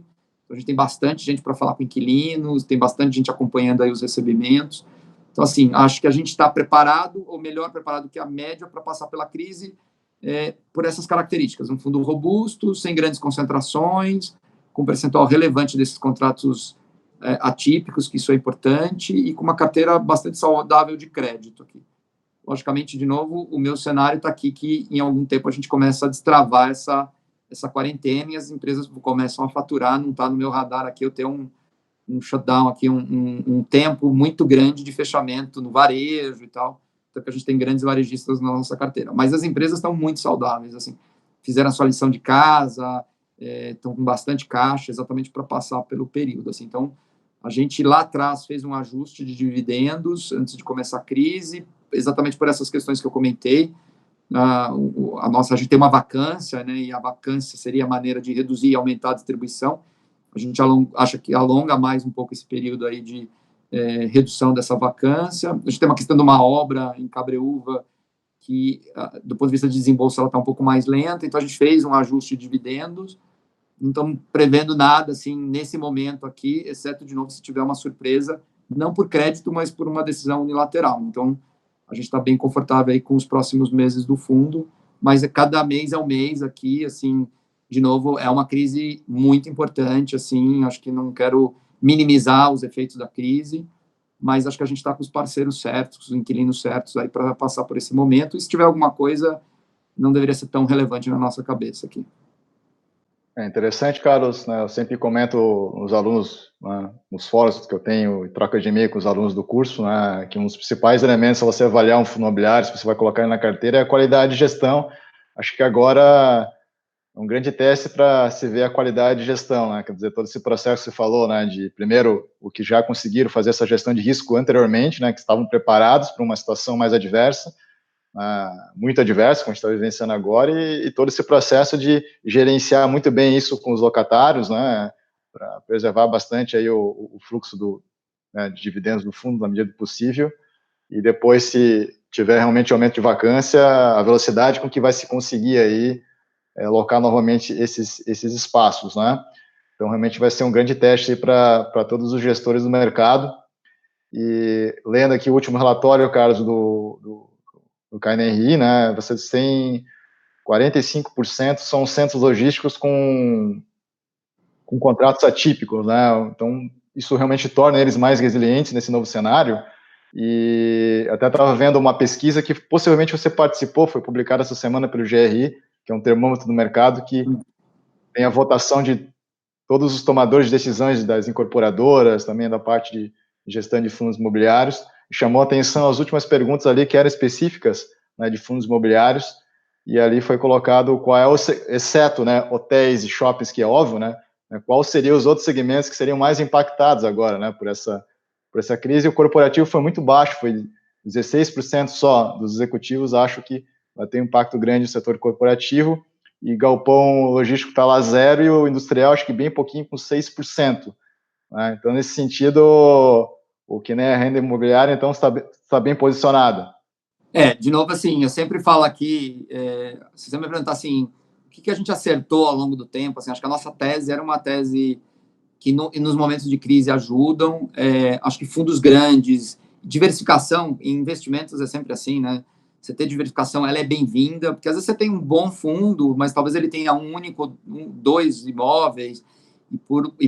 então a gente tem bastante gente para falar com inquilinos, tem bastante gente acompanhando aí os recebimentos, então, assim, acho que a gente está preparado, ou melhor preparado que a média, para passar pela crise por essas características, um fundo robusto, sem grandes concentrações, com percentual relevante desses contratos atípicos, que isso é importante, e com uma carteira bastante saudável de crédito aqui. Logicamente, de novo, o meu cenário está aqui que, em algum tempo, a gente começa a destravar essa quarentena e as empresas começam a faturar, não está no meu radar aqui eu ter um shutdown aqui, um tempo muito grande de fechamento no varejo e tal, porque a gente tem grandes varejistas na nossa carteira. Mas as empresas estão muito saudáveis, assim, fizeram a sua lição de casa, estão com bastante caixa, exatamente para passar pelo período. Assim. Então, a gente lá atrás fez um ajuste de dividendos antes de começar a crise, exatamente por essas questões que eu comentei. A gente tem uma vacância, né, e a vacância seria a maneira de reduzir e aumentar a distribuição. A gente acha que alonga mais um pouco esse período aí de redução dessa vacância. A gente tem uma questão de uma obra em Cabreúva que, do ponto de vista de desembolso, ela está um pouco mais lenta, então a gente fez um ajuste de dividendos, não estamos prevendo nada, assim, nesse momento aqui, exceto, de novo, se tiver uma surpresa, não por crédito, mas por uma decisão unilateral. Então, a gente está bem confortável aí com os próximos meses do fundo, mas cada mês é um mês aqui, assim, de novo, é uma crise muito importante, assim, acho que não quero minimizar os efeitos da crise, mas acho que a gente está com os parceiros certos, os inquilinos certos aí para passar por esse momento, e se tiver alguma coisa, não deveria ser tão relevante na nossa cabeça aqui. É interessante, Carlos, né? Eu sempre comento os alunos, né, nos fóruns que eu tenho, troca de e-mail com os alunos do curso, né, que um dos principais elementos para você avaliar um fundo imobiliário, se você vai colocar ele na carteira, é a qualidade de gestão. Acho que agora é um grande teste para se ver a qualidade de gestão, né? Quer dizer, todo esse processo que você falou, né, de primeiro o que já conseguiram fazer essa gestão de risco anteriormente, né, que estavam preparados para uma situação mais adversa, muito adverso, como a gente está vivenciando agora, e todo esse processo de gerenciar muito bem isso com os locatários, né, para preservar bastante aí o fluxo de dividendos do fundo na medida do possível, e depois, se tiver realmente aumento de vacância, a velocidade com que vai se conseguir aí alocar novamente esses espaços, né? Então, realmente vai ser um grande teste para todos os gestores do mercado. E lendo aqui o último relatório, Carlos, do KNRI, né, vocês têm 45% são centros logísticos com contratos atípicos, né? Então, isso realmente torna eles mais resilientes nesse novo cenário. E até estava vendo uma pesquisa que possivelmente você participou, foi publicada essa semana pelo GRI, que é um termômetro do mercado, que tem a votação de todos os tomadores de decisões das incorporadoras, também da parte de gestão de fundos imobiliários, chamou a atenção as últimas perguntas ali, que eram específicas, né, de fundos imobiliários, e ali foi colocado qual é exceto, né, hotéis e shoppings, que é óbvio, né, qual seriam os outros segmentos que seriam mais impactados agora, né, por essa crise. O corporativo foi muito baixo, foi 16% só dos executivos, acho que vai ter um impacto grande no setor corporativo, e galpão logístico está lá 0%, e o industrial acho que bem pouquinho, com 6%. Né? Então, nesse sentido, o que nem a renda imobiliária, então, está bem posicionado. De novo, assim, eu sempre falo aqui, se você me perguntar assim, o que a gente acertou ao longo do tempo, assim, acho que a nossa tese era uma tese que nos momentos de crise ajudam, acho que fundos grandes, diversificação em investimentos é sempre assim, né? Você ter diversificação, ela é bem-vinda, porque às vezes você tem um bom fundo, mas talvez ele tenha dois imóveis, e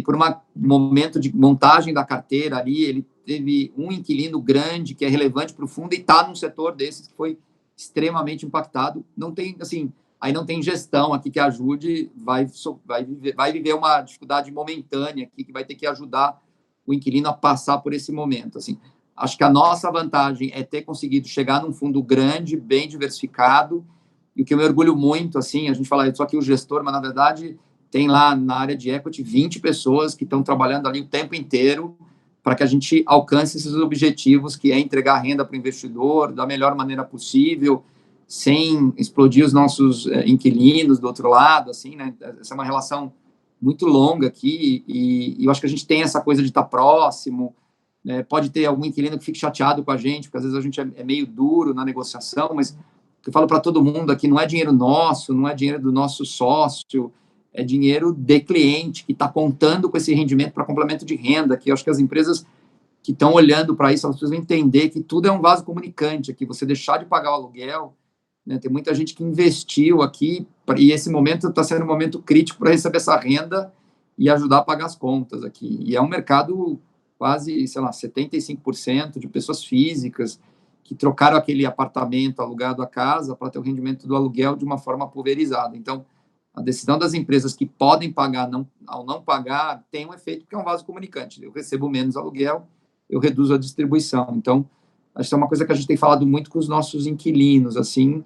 por um momento de montagem da carteira ali, ele teve um inquilino grande que é relevante para o fundo e está num setor desses que foi extremamente impactado. Não tem, assim, aí não tem gestão aqui que ajude, vai viver uma dificuldade momentânea aqui, que vai ter que ajudar o inquilino a passar por esse momento. Assim, acho que a nossa vantagem é ter conseguido chegar num fundo grande, bem diversificado, e o que eu me orgulho muito, assim, a gente fala só que o gestor, mas na verdade tem lá na área de equity 20 pessoas que estão trabalhando ali o tempo inteiro para que a gente alcance esses objetivos, que é entregar renda para o investidor da melhor maneira possível, sem explodir os nossos inquilinos do outro lado, assim, né? Essa é uma relação muito longa aqui, e eu acho que a gente tem essa coisa de estar próximo, né? Pode ter algum inquilino que fique chateado com a gente, porque às vezes a gente é meio duro na negociação, mas eu falo para todo mundo aqui, não é dinheiro nosso, não é dinheiro do nosso sócio, é dinheiro de cliente que está contando com esse rendimento para complemento de renda, que eu acho que as empresas que estão olhando para isso, elas precisam entender que tudo é um vaso comunicante aqui, você deixar de pagar o aluguel, né, tem muita gente que investiu aqui, e esse momento está sendo um momento crítico para receber essa renda e ajudar a pagar as contas aqui, e é um mercado quase, sei lá, 75% de pessoas físicas que trocaram aquele apartamento alugado a casa para ter o rendimento do aluguel de uma forma pulverizada. Então, a decisão das empresas que podem pagar ao não pagar tem um efeito, porque é um vaso comunicante. Eu recebo menos aluguel, eu reduzo a distribuição. Então, acho que é uma coisa que a gente tem falado muito com os nossos inquilinos, assim,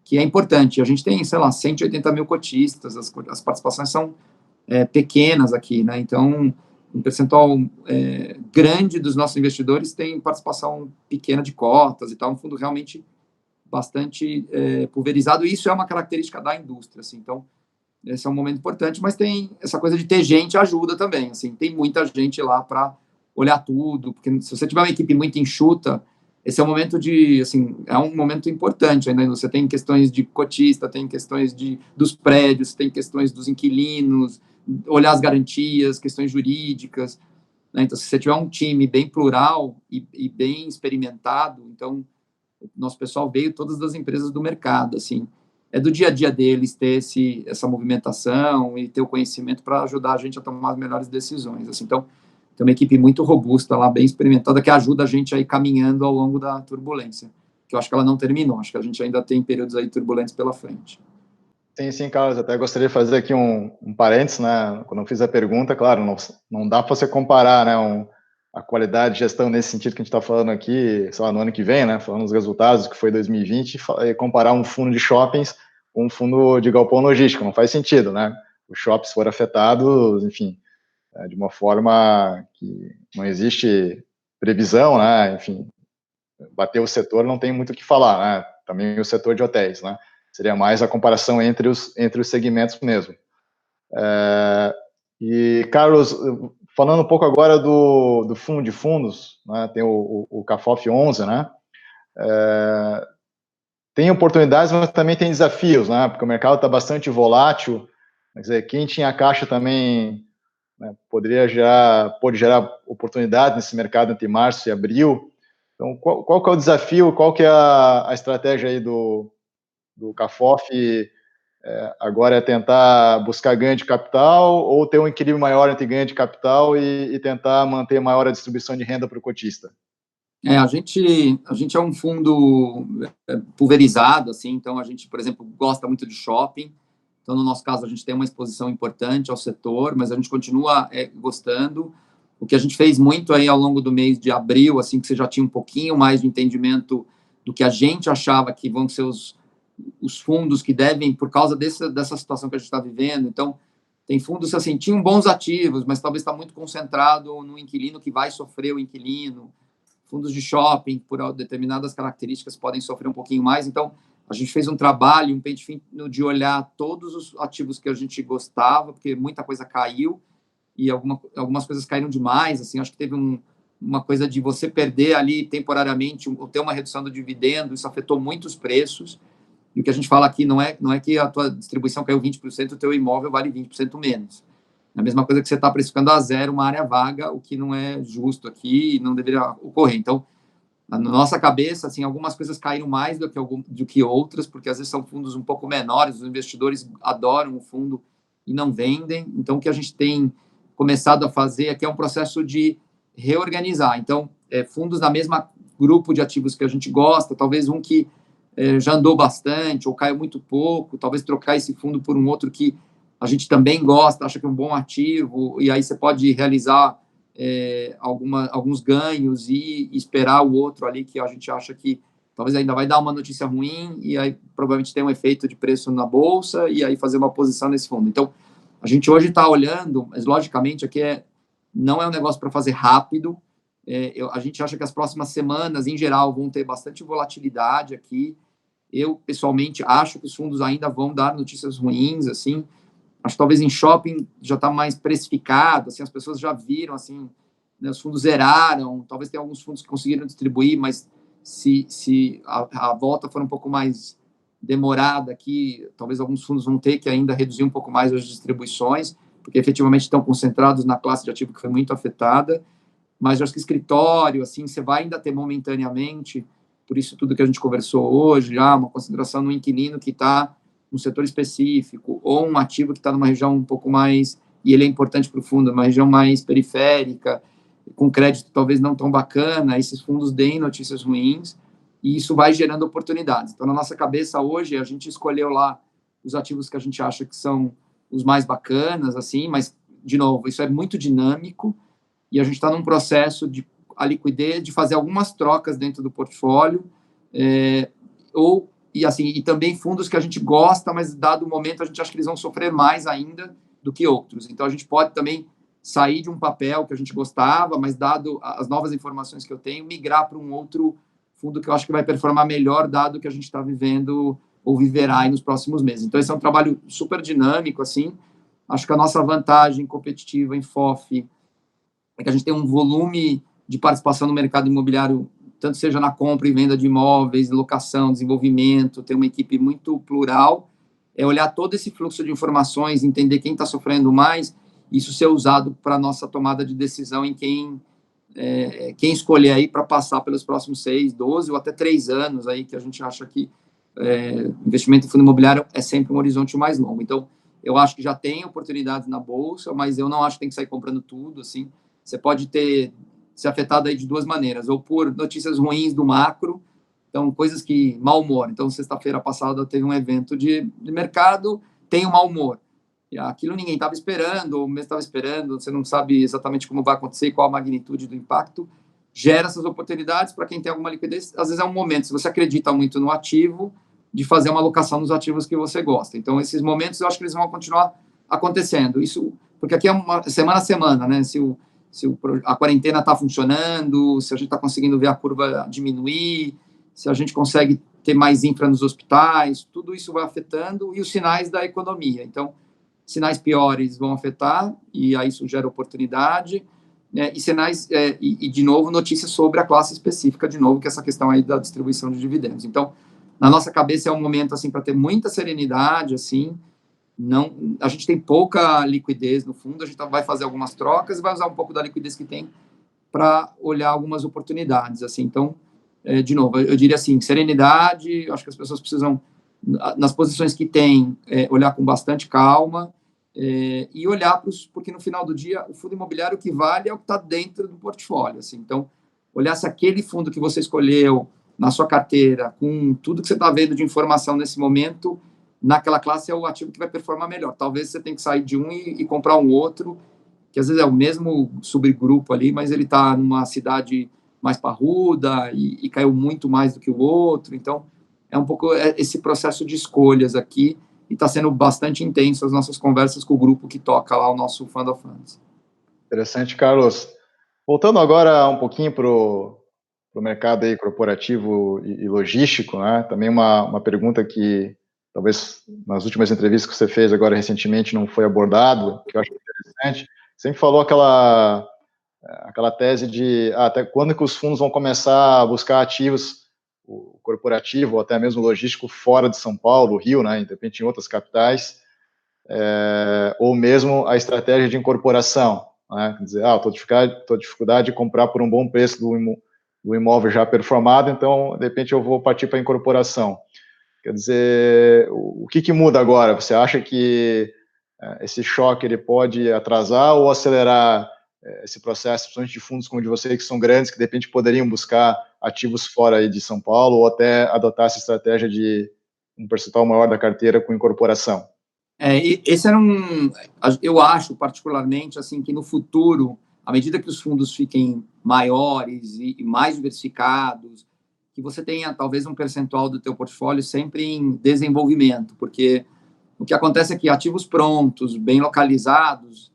que é importante. A gente tem, sei lá, 180 mil cotistas, as participações são pequenas aqui, né? Então, um percentual grande dos nossos investidores tem participação pequena de cotas e tal, um fundo realmente bastante pulverizado, e isso é uma característica da indústria, assim. Então, esse é um momento importante, mas tem essa coisa de ter gente ajuda também, assim, tem muita gente lá para olhar tudo, porque se você tiver uma equipe muito enxuta, esse é um momento de, assim, é um momento importante ainda, você tem questões de cotista, tem questões dos prédios, tem questões dos inquilinos, olhar as garantias, questões jurídicas, né? Então, se você tiver um time bem plural e bem experimentado, então, o nosso pessoal veio todas as empresas do mercado, assim, é do dia a dia deles ter essa movimentação e ter o conhecimento para ajudar a gente a tomar as melhores decisões. Assim. Então, tem uma equipe muito robusta lá, bem experimentada, que ajuda a gente a ir caminhando ao longo da turbulência, que eu acho que ela não terminou, acho que a gente ainda tem períodos aí turbulentes pela frente. Sim, Carlos, até gostaria de fazer aqui um parênteses, né? Quando eu fiz a pergunta, claro, não dá para você comparar, né, a qualidade de gestão nesse sentido que a gente está falando aqui, sei lá, no ano que vem, né, falando dos resultados que foi 2020, e comparar um fundo de shoppings com um fundo de galpão logístico, não faz sentido, né? Os shoppings foram afetados, enfim, de uma forma que não existe previsão, né? Enfim, bater o setor não tem muito o que falar, né? Também o setor de hotéis, né? Seria mais a comparação entre os segmentos mesmo. E, Carlos, falando um pouco agora do fundo de fundos, né? Tem o CAFOF 11, né? Tem oportunidades, mas também tem desafios, né? Porque o mercado está bastante volátil. Quer dizer, quem tinha caixa também, né, pode gerar oportunidades nesse mercado entre março e abril. Então, qual que é o desafio, qual que é a estratégia aí do CAFOF? Agora é tentar buscar ganho de capital ou ter um equilíbrio maior entre ganho de capital e tentar manter maior a distribuição de renda para o cotista? A gente é um fundo pulverizado, assim, então a gente, por exemplo, gosta muito de shopping, então no nosso caso a gente tem uma exposição importante ao setor, mas a gente continua gostando. O que a gente fez muito aí ao longo do mês de abril, assim, que você já tinha um pouquinho mais de entendimento do que a gente achava que vão ser os fundos que devem, por causa dessa situação que a gente está vivendo. Então, tem fundos, assim, tinham bons ativos, mas talvez está muito concentrado no inquilino que vai sofrer o inquilino. Fundos de shopping, por determinadas características, podem sofrer um pouquinho mais. Então, a gente fez um trabalho, um pente fino de olhar todos os ativos que a gente gostava, porque muita coisa caiu, e algumas coisas caíram demais. Assim, acho que teve uma coisa de você perder ali temporariamente, ou ter uma redução do dividendo, isso afetou muito os preços. E o que a gente fala aqui não é que a tua distribuição caiu 20%, o teu imóvel vale 20% menos. É a mesma coisa que você está precificando a zero uma área vaga, o que não é justo aqui e não deveria ocorrer. Então, na nossa cabeça, assim, algumas coisas caíram mais do que outras, porque às vezes são fundos um pouco menores, os investidores adoram o fundo e não vendem. Então, o que a gente tem começado a fazer aqui é um processo de reorganizar. Então, fundos na mesma grupo de ativos que a gente gosta, talvez um que já andou bastante ou caiu muito pouco, talvez trocar esse fundo por um outro que a gente também gosta, acha que é um bom ativo, e aí você pode realizar alguns ganhos e esperar o outro ali que a gente acha que talvez ainda vai dar uma notícia ruim e aí provavelmente tem um efeito de preço na bolsa e aí fazer uma posição nesse fundo. Então, a gente hoje está olhando, mas logicamente aqui não é um negócio para fazer rápido. A gente acha que as próximas semanas, em geral, vão ter bastante volatilidade aqui. Eu, pessoalmente, acho que os fundos ainda vão dar notícias ruins, assim. Acho que talvez em shopping já está mais precificado, assim, as pessoas já viram, assim, né, os fundos zeraram, talvez tenha alguns fundos que conseguiram distribuir, mas se a volta for um pouco mais demorada aqui, talvez alguns fundos vão ter que ainda reduzir um pouco mais as distribuições, porque efetivamente estão concentrados na classe de ativo que foi muito afetada, mas eu acho que escritório, assim, você vai ainda ter momentaneamente, por isso tudo que a gente conversou hoje, já uma concentração no inquilino que está um setor específico, ou um ativo que está numa região um pouco mais, e ele é importante para o fundo, uma região mais periférica, com crédito talvez não tão bacana, esses fundos deem notícias ruins, e isso vai gerando oportunidades. Então, na nossa cabeça hoje, a gente escolheu lá os ativos que a gente acha que são os mais bacanas, assim, mas, de novo, isso é muito dinâmico, e a gente está num processo de a liquidez, de fazer algumas trocas dentro do portfólio, e também fundos que a gente gosta, mas dado o momento a gente acha que eles vão sofrer mais ainda do que outros. Então a gente pode também sair de um papel que a gente gostava, mas dado as novas informações que eu tenho, migrar para um outro fundo que eu acho que vai performar melhor, dado que a gente está vivendo ou viverá aí nos próximos meses. Então esse é um trabalho super dinâmico, assim. Acho que a nossa vantagem competitiva em FOF é que a gente tem um volume de participação no mercado imobiliário, tanto seja na compra e venda de imóveis, locação, desenvolvimento, tem uma equipe muito plural, olhar todo esse fluxo de informações, entender quem está sofrendo mais, isso ser usado para a nossa tomada de decisão em quem escolher aí para passar pelos próximos 6, 12 ou até 3 anos aí, que a gente acha que investimento em fundo imobiliário é sempre um horizonte mais longo. Então, eu acho que já tem oportunidades na Bolsa, mas eu não acho que tem que sair comprando tudo, assim. Você pode ser afetado aí de duas maneiras, ou por notícias ruins do macro, então coisas que, mau humor. Então, sexta-feira passada teve um evento de mercado, tem um mau humor. E aquilo ninguém estava esperando, ou mesmo estava esperando, você não sabe exatamente como vai acontecer, qual a magnitude do impacto, gera essas oportunidades para quem tem alguma liquidez. Às vezes é um momento, se você acredita muito no ativo, de fazer uma alocação nos ativos que você gosta. Então, esses momentos eu acho que eles vão continuar acontecendo. Isso, porque aqui é uma semana a semana, né? Se a quarentena está funcionando, se a gente está conseguindo ver a curva diminuir, se a gente consegue ter mais infra nos hospitais, tudo isso vai afetando, e os sinais da economia. Então, sinais piores vão afetar, e aí isso gera oportunidade, né? E sinais, de novo, notícias sobre a classe específica, de novo, que é essa questão aí da distribuição de dividendos. Então, na nossa cabeça é um momento, assim, para ter muita serenidade, assim. Não, a gente tem pouca liquidez no fundo, a gente vai fazer algumas trocas e vai usar um pouco da liquidez que tem para olhar algumas oportunidades, assim. Então, de novo, eu diria assim, serenidade, acho que as pessoas precisam, nas posições que tem, olhar com bastante calma, e olhar porque no final do dia, o fundo imobiliário que vale é o que está dentro do portfólio, assim. Então, olhar se aquele fundo que você escolheu na sua carteira, com tudo que você está vendo de informação nesse momento, naquela classe é o ativo que vai performar melhor. Talvez você tenha que sair de um e comprar um outro, que às vezes é o mesmo subgrupo ali, mas ele está numa cidade mais parruda e caiu muito mais do que o outro. Então, é um pouco esse processo de escolhas aqui, e está sendo bastante intenso as nossas conversas com o grupo que toca lá o nosso Fund of Funds. Interessante, Carlos. Voltando agora um pouquinho para o mercado aí corporativo e logístico, né? Também uma pergunta que talvez nas últimas entrevistas que você fez agora recentemente não foi abordado, que eu acho interessante. Sempre falou aquela tese de até quando que os fundos vão começar a buscar ativos o corporativo ou até mesmo logístico fora de São Paulo, Rio, né? De repente em outras capitais, ou mesmo a estratégia de incorporação, né? Quer dizer, estou dificuldade de comprar por um bom preço do imóvel já performado, então de repente eu vou partir para a incorporação. Quer dizer, o que muda agora? Você acha que esse choque ele pode atrasar ou acelerar esse processo, principalmente de fundos como o de vocês, que são grandes, que de repente poderiam buscar ativos fora aí de São Paulo ou até adotar essa estratégia de um percentual maior da carteira com incorporação? Esse era eu acho particularmente assim que no futuro, à medida que os fundos fiquem maiores e mais diversificados, que você tenha talvez um percentual do teu portfólio sempre em desenvolvimento, porque o que acontece é que ativos prontos, bem localizados,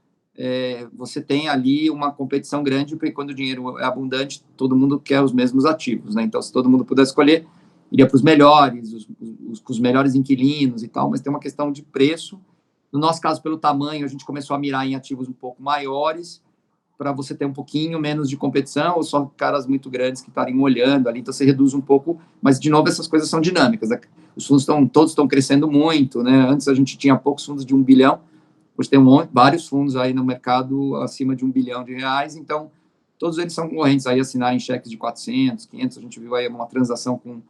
você tem ali uma competição grande, porque quando o dinheiro é abundante, todo mundo quer os mesmos ativos, né? Então, se todo mundo puder escolher, iria para os melhores, os melhores inquilinos e tal, mas tem uma questão de preço. No nosso caso, pelo tamanho, a gente começou a mirar em ativos um pouco maiores, para você ter um pouquinho menos de competição, ou só caras muito grandes que estarem olhando ali, então você reduz um pouco, mas, de novo, essas coisas são dinâmicas, né? Os fundos todos estão crescendo muito, né? Antes a gente tinha poucos fundos de 1 bilhão, hoje tem vários fundos aí no mercado acima de 1 bilhão de reais, então todos eles são concorrentes aí a assinarem cheques de 400, 500, a gente viu aí uma transação com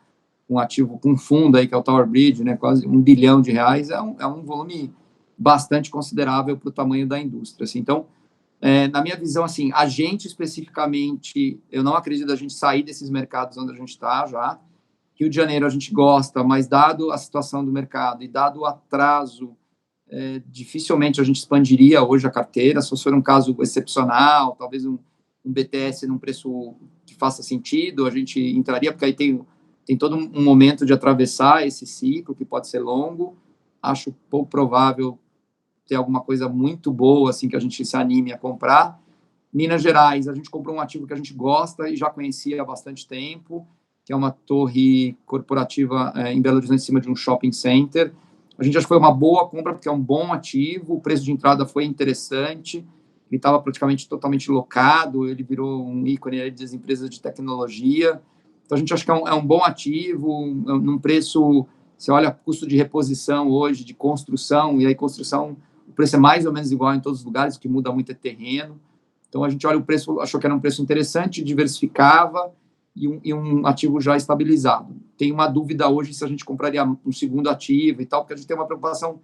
um ativo, com um fundo aí, que é o Tower Bridge, né, quase 1 bilhão de reais, é um volume bastante considerável para o tamanho da indústria, assim. Então, na minha visão, assim, a gente especificamente, eu não acredito da gente sair desses mercados onde a gente está já. Rio de Janeiro a gente gosta, mas dado a situação do mercado e dado o atraso, dificilmente a gente expandiria hoje a carteira, só se for um caso excepcional, talvez um BTS num preço que faça sentido, a gente entraria, porque aí tem todo um momento de atravessar esse ciclo, que pode ser longo. Acho pouco provável ter alguma coisa muito boa, assim, que a gente se anime a comprar. Minas Gerais, a gente comprou um ativo que a gente gosta e já conhecia há bastante tempo, que é uma torre corporativa em Belo Horizonte, em cima de um shopping center. A gente acha que foi uma boa compra, porque é um bom ativo, o preço de entrada foi interessante, ele estava praticamente totalmente locado, ele virou um ícone das empresas de tecnologia. Então, a gente acha que é um bom ativo, num preço, você olha custo de reposição hoje, de construção, e aí construção, o preço é mais ou menos igual em todos os lugares, o que muda muito é terreno. Então, a gente olha o preço, achou que era um preço interessante, diversificava, e um ativo já estabilizado. Tem uma dúvida hoje se a gente compraria um segundo ativo e tal, porque a gente tem uma preocupação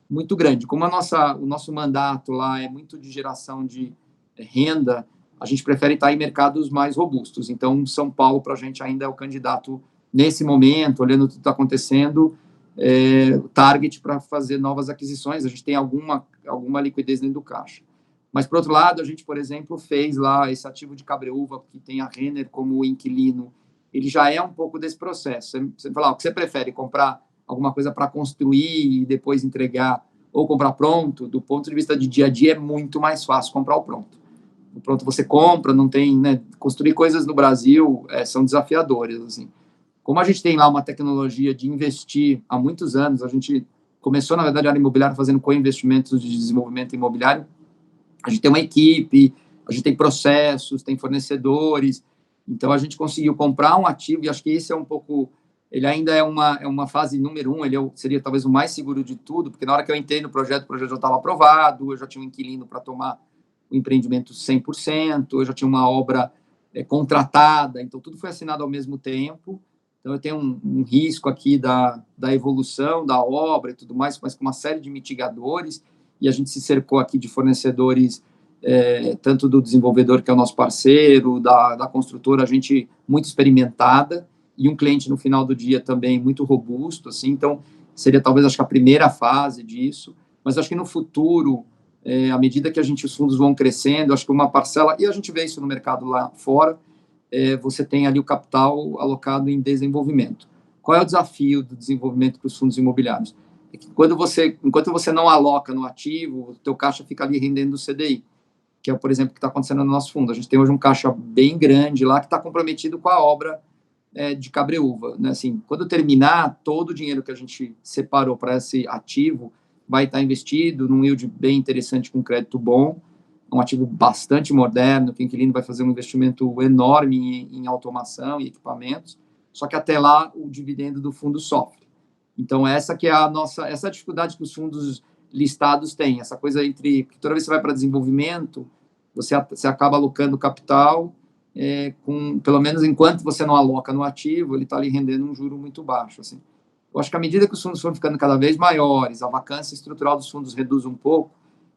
muito grande. Como o nosso mandato lá é muito de geração de renda, a gente prefere estar em mercados mais robustos. Então, São Paulo, para a gente, ainda é o candidato, nesse momento, olhando o que está acontecendo, o target para fazer novas aquisições. A gente tem alguma liquidez dentro do caixa. Mas, por outro lado, a gente, por exemplo, fez lá esse ativo de Cabreúva, que tem a Renner como inquilino. Ele já é um pouco desse processo. Você fala, o que você prefere? Comprar alguma coisa para construir e depois entregar, ou comprar pronto? Do ponto de vista de dia a dia, é muito mais fácil comprar o pronto. O pronto você compra, não tem, né? Construir coisas no Brasil são desafiadores, assim. Como a gente tem lá uma tecnologia de investir há muitos anos, a gente começou, na verdade, a área imobiliária fazendo co-investimentos de desenvolvimento imobiliário. A gente tem uma equipe, a gente tem processos, tem fornecedores, então a gente conseguiu comprar um ativo, e acho que esse é um pouco, ele ainda é uma fase número 1, ele seria talvez o mais seguro de tudo, porque na hora que eu entrei no projeto, o projeto já estava aprovado, eu já tinha um inquilino para tomar o empreendimento 100%, eu já tinha uma obra contratada, então tudo foi assinado ao mesmo tempo, então eu tenho um risco aqui da evolução da obra e tudo mais, mas com uma série de mitigadores, e a gente se cercou aqui de fornecedores, tanto do desenvolvedor, que é o nosso parceiro, da construtora, a gente muito experimentada, e um cliente no final do dia também muito robusto, assim, então seria talvez, acho que a primeira fase disso, mas acho que no futuro, à medida que os fundos vão crescendo, acho que uma parcela, e a gente vê isso no mercado lá fora, você tem ali o capital alocado em desenvolvimento. Qual é o desafio do desenvolvimento para os fundos imobiliários? É que enquanto você não aloca no ativo, o teu caixa fica ali rendendo o CDI, que é, por exemplo, o que está acontecendo no nosso fundo. A gente tem hoje um caixa bem grande lá que está comprometido com a obra de Cabreúva, né? Assim, quando terminar, todo o dinheiro que a gente separou para esse ativo vai estar investido num yield bem interessante com crédito bom, um ativo bastante moderno, que o inquilino vai fazer um investimento enorme em automação e equipamentos, só que até lá o dividendo do fundo sofre. Então, essa que é essa é a dificuldade que os fundos listados têm, essa coisa entre, porque toda vez que você vai para desenvolvimento, você acaba alocando capital, pelo menos enquanto você não aloca no ativo, ele está ali rendendo um juro muito baixo. Assim. Eu acho que à medida que os fundos foram ficando cada vez maiores, a vacância estrutural dos fundos reduz um pouco,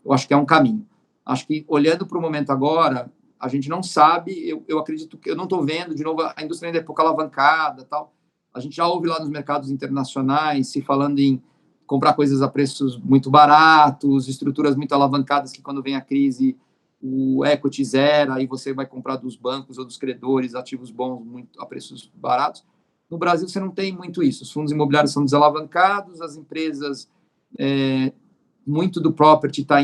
eu acho que é um caminho. Acho que, olhando para o momento agora, a gente não sabe, eu acredito que eu não estou vendo, de novo, a indústria ainda é pouco alavancada, tal. A gente já ouve lá nos mercados internacionais se falando em comprar coisas a preços muito baratos, estruturas muito alavancadas que, quando vem a crise, o equity zera, aí você vai comprar dos bancos ou dos credores ativos bons muito, a preços baratos. No Brasil, você não tem muito isso. Os fundos imobiliários são desalavancados, as empresas, muito do property está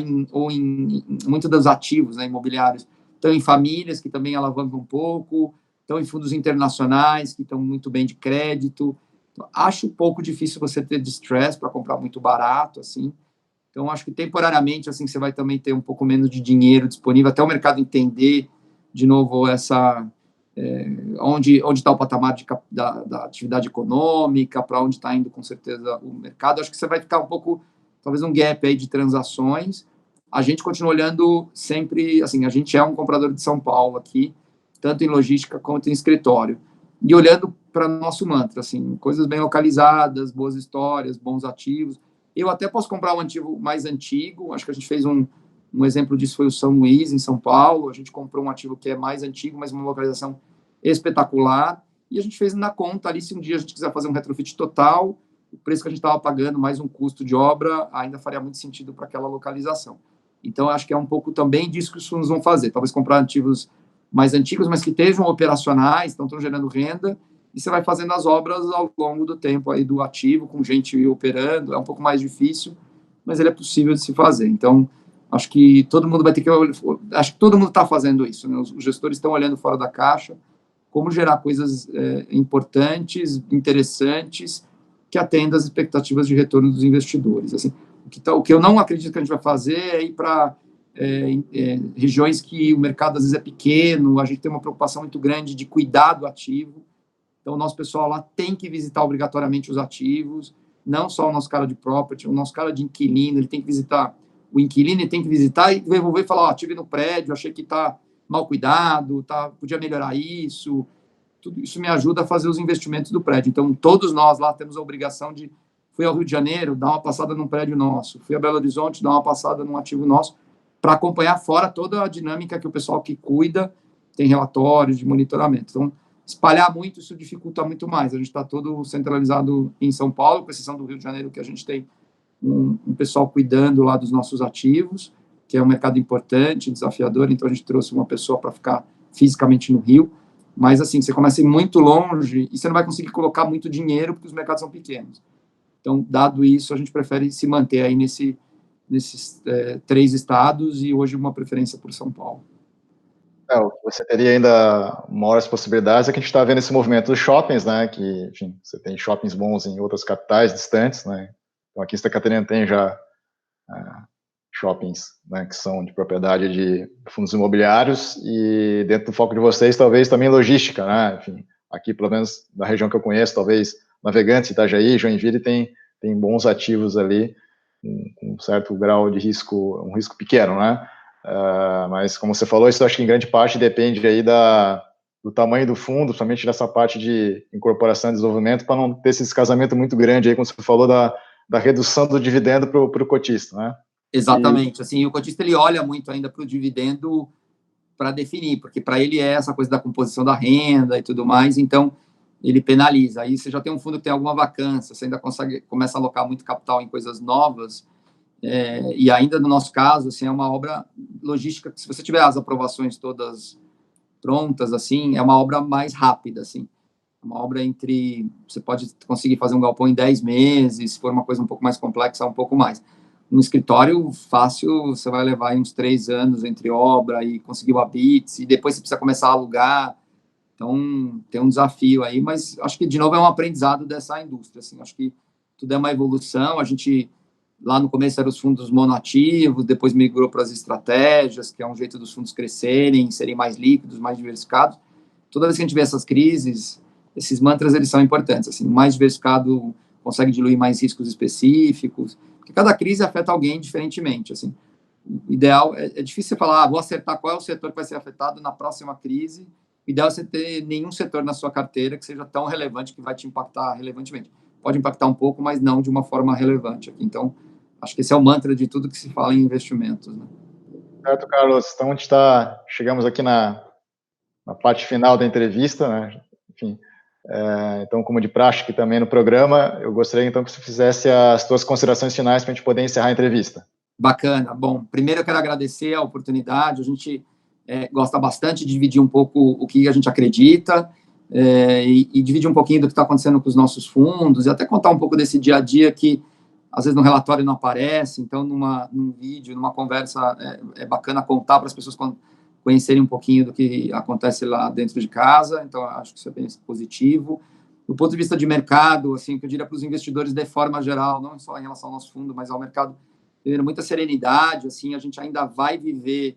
muito dos ativos, né, imobiliários, estão em famílias, que também alavancam um pouco, estão em fundos internacionais, que estão muito bem de crédito. Então, acho um pouco difícil você ter distress para comprar muito barato, assim. Então, acho que temporariamente, assim, você vai também ter um pouco menos de dinheiro disponível, até o mercado entender, de novo, onde está o patamar da atividade econômica, para onde está indo, com certeza, o mercado. Acho que você vai ficar um pouco, talvez, um gap aí de transações. A gente continua olhando sempre, assim, a gente é um comprador de São Paulo aqui, tanto em logística quanto em escritório. E olhando para nosso mantra, assim, coisas bem localizadas, boas histórias, bons ativos. Eu até posso comprar um ativo mais antigo, acho que a gente fez um exemplo disso, foi o São Luís, em São Paulo. A gente comprou um ativo que é mais antigo, mas uma localização espetacular, e a gente fez na conta ali, se um dia a gente quiser fazer um retrofit total, o preço que a gente estava pagando, mais um custo de obra, ainda faria muito sentido para aquela localização. Então, acho que é um pouco também disso que os fundos vão fazer, talvez comprar ativos mais antigos, mas que estejam operacionais, então estão gerando renda, e você vai fazendo as obras ao longo do tempo aí do ativo, com gente operando. É um pouco mais difícil, mas ele é possível de se fazer. Então, acho que todo mundo vai ter que... Acho que todo mundo está fazendo isso, né? Os gestores estão olhando fora da caixa, como gerar coisas importantes, interessantes, que atendam às expectativas de retorno dos investidores. Assim, o que eu não acredito que a gente vai fazer é ir para regiões que o mercado, às vezes, é pequeno, a gente tem uma preocupação muito grande de cuidar do ativo. Então, o nosso pessoal lá tem que visitar obrigatoriamente os ativos, não só o nosso cara de property, o nosso cara de inquilino, ele tem que visitar o inquilino, ele tem que visitar e devolver e falar, estive no prédio, achei que está mal cuidado, podia melhorar isso. Tudo isso me ajuda a fazer os investimentos do prédio. Então, todos nós lá temos a obrigação de... Fui ao Rio de Janeiro, dar uma passada num prédio nosso. Fui a Belo Horizonte, dar uma passada num ativo nosso, para acompanhar fora toda a dinâmica que o pessoal que cuida tem relatórios de monitoramento. Então, espalhar muito, isso dificulta muito mais. A gente está todo centralizado em São Paulo, com exceção do Rio de Janeiro, que a gente tem um pessoal cuidando lá dos nossos ativos, que é um mercado importante, desafiador, então a gente trouxe uma pessoa para ficar fisicamente no Rio, mas assim, você começa a ir muito longe e você não vai conseguir colocar muito dinheiro porque os mercados são pequenos. Então, dado isso, a gente prefere se manter aí nesses 3 estados e hoje uma preferência por São Paulo. O que você teria ainda maiores possibilidades é que a gente está vendo esse movimento dos shoppings, né, que, enfim, você tem shoppings bons em outras capitais distantes, né, então aqui em Santa Catarina tem já shoppings, né, que são de propriedade de fundos imobiliários, e dentro do foco de vocês, talvez também logística, né, enfim, aqui, pelo menos na região que eu conheço, talvez Navegantes, Itajaí, Joinville, tem bons ativos ali, com um certo grau de risco, um risco pequeno, né, mas como você falou, isso eu acho que em grande parte depende aí do tamanho do fundo, somente nessa parte de incorporação e desenvolvimento, para não ter esse descasamento muito grande aí, como você falou, da redução do dividendo para o cotista, né? Exatamente. Assim, o cotista, ele olha muito ainda para o dividendo para definir, porque para ele é essa coisa da composição da renda e tudo mais, então ele penaliza. Aí você já tem um fundo que tem alguma vacância, você ainda começa a alocar muito capital em coisas novas, E ainda no nosso caso, assim, é uma obra logística que, se você tiver as aprovações todas prontas, assim, é uma obra mais rápida, assim. Uma obra você pode conseguir fazer um galpão em 10 meses, se for uma coisa um pouco mais complexa, um pouco mais. No escritório, fácil, você vai levar uns 3 anos entre obra e conseguir o habite, e depois você precisa começar a alugar. Então, tem um desafio aí, mas acho que, de novo, é um aprendizado dessa indústria, assim. Acho que tudo é uma evolução. A gente, lá no começo, eram os fundos monoativos, depois migrou para as estratégias, que é um jeito dos fundos crescerem, serem mais líquidos, mais diversificados. Toda vez que a gente vê essas crises, esses mantras, eles são importantes, assim, mais diversificado consegue diluir mais riscos específicos, porque cada crise afeta alguém diferentemente, assim. O ideal é difícil você falar, vou acertar qual é o setor que vai ser afetado na próxima crise. O ideal é você ter nenhum setor na sua carteira que seja tão relevante que vai te impactar relevantemente. Pode impactar um pouco, mas não de uma forma relevante. Então, acho que esse é o mantra de tudo que se fala em investimentos, né? Certo, Carlos. Então, chegamos aqui na parte final da entrevista, né? Enfim, então, como de praxe aqui também no programa, eu gostaria então que você fizesse as suas considerações finais para a gente poder encerrar a entrevista. Bacana. Bom, primeiro eu quero agradecer a oportunidade. A gente gosta bastante de dividir um pouco o que a gente acredita e dividir um pouquinho do que está acontecendo com os nossos fundos e até contar um pouco desse dia a dia que, às vezes, no relatório não aparece. Então, num vídeo, numa conversa, é bacana contar para as pessoas conhecerem um pouquinho do que acontece lá dentro de casa. Então, acho que isso é bem positivo. Do ponto de vista de mercado, assim, que eu diria para os investidores de forma geral, não só em relação ao nosso fundo, mas ao mercado, ter muita serenidade. Assim, a gente ainda vai viver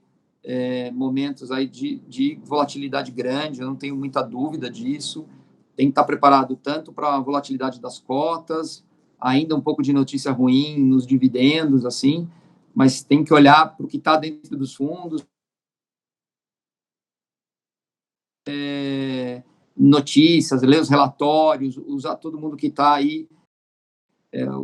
momentos aí de volatilidade grande, eu não tenho muita dúvida disso. Tem que estar preparado tanto para a volatilidade das cotas, ainda um pouco de notícia ruim nos dividendos, assim, mas tem que olhar para o que está dentro dos fundos, notícias, ler os relatórios, usar todo mundo que está aí,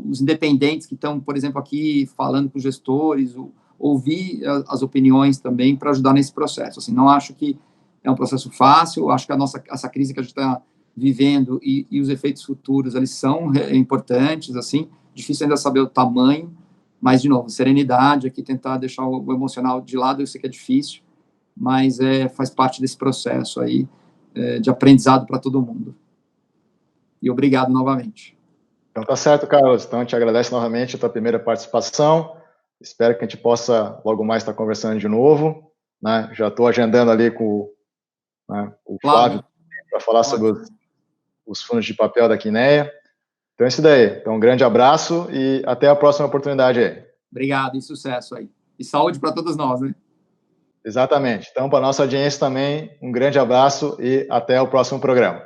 os independentes que estão, por exemplo, aqui falando com os gestores, ouvir as opiniões também para ajudar nesse processo. Assim, não acho que é um processo fácil, acho que essa crise que a gente está vivendo e os efeitos futuros, eles são importantes, assim, difícil ainda saber o tamanho, mas, de novo, serenidade aqui, tentar deixar o emocional de lado, eu sei que é difícil, mas faz parte desse processo aí de aprendizado para todo mundo. E obrigado novamente. Então tá certo, Carlos. Então, a gente agradece novamente a tua primeira participação. Espero que a gente possa logo mais estar conversando de novo, né? Já estou agendando ali com o Flávio para falar sobre os fundos de papel da Quineia. Então é isso daí. Então, um grande abraço e até a próxima oportunidade aí. Obrigado e sucesso aí. E saúde para todos nós, né? Exatamente. Então, para a nossa audiência também, um grande abraço e até o próximo programa.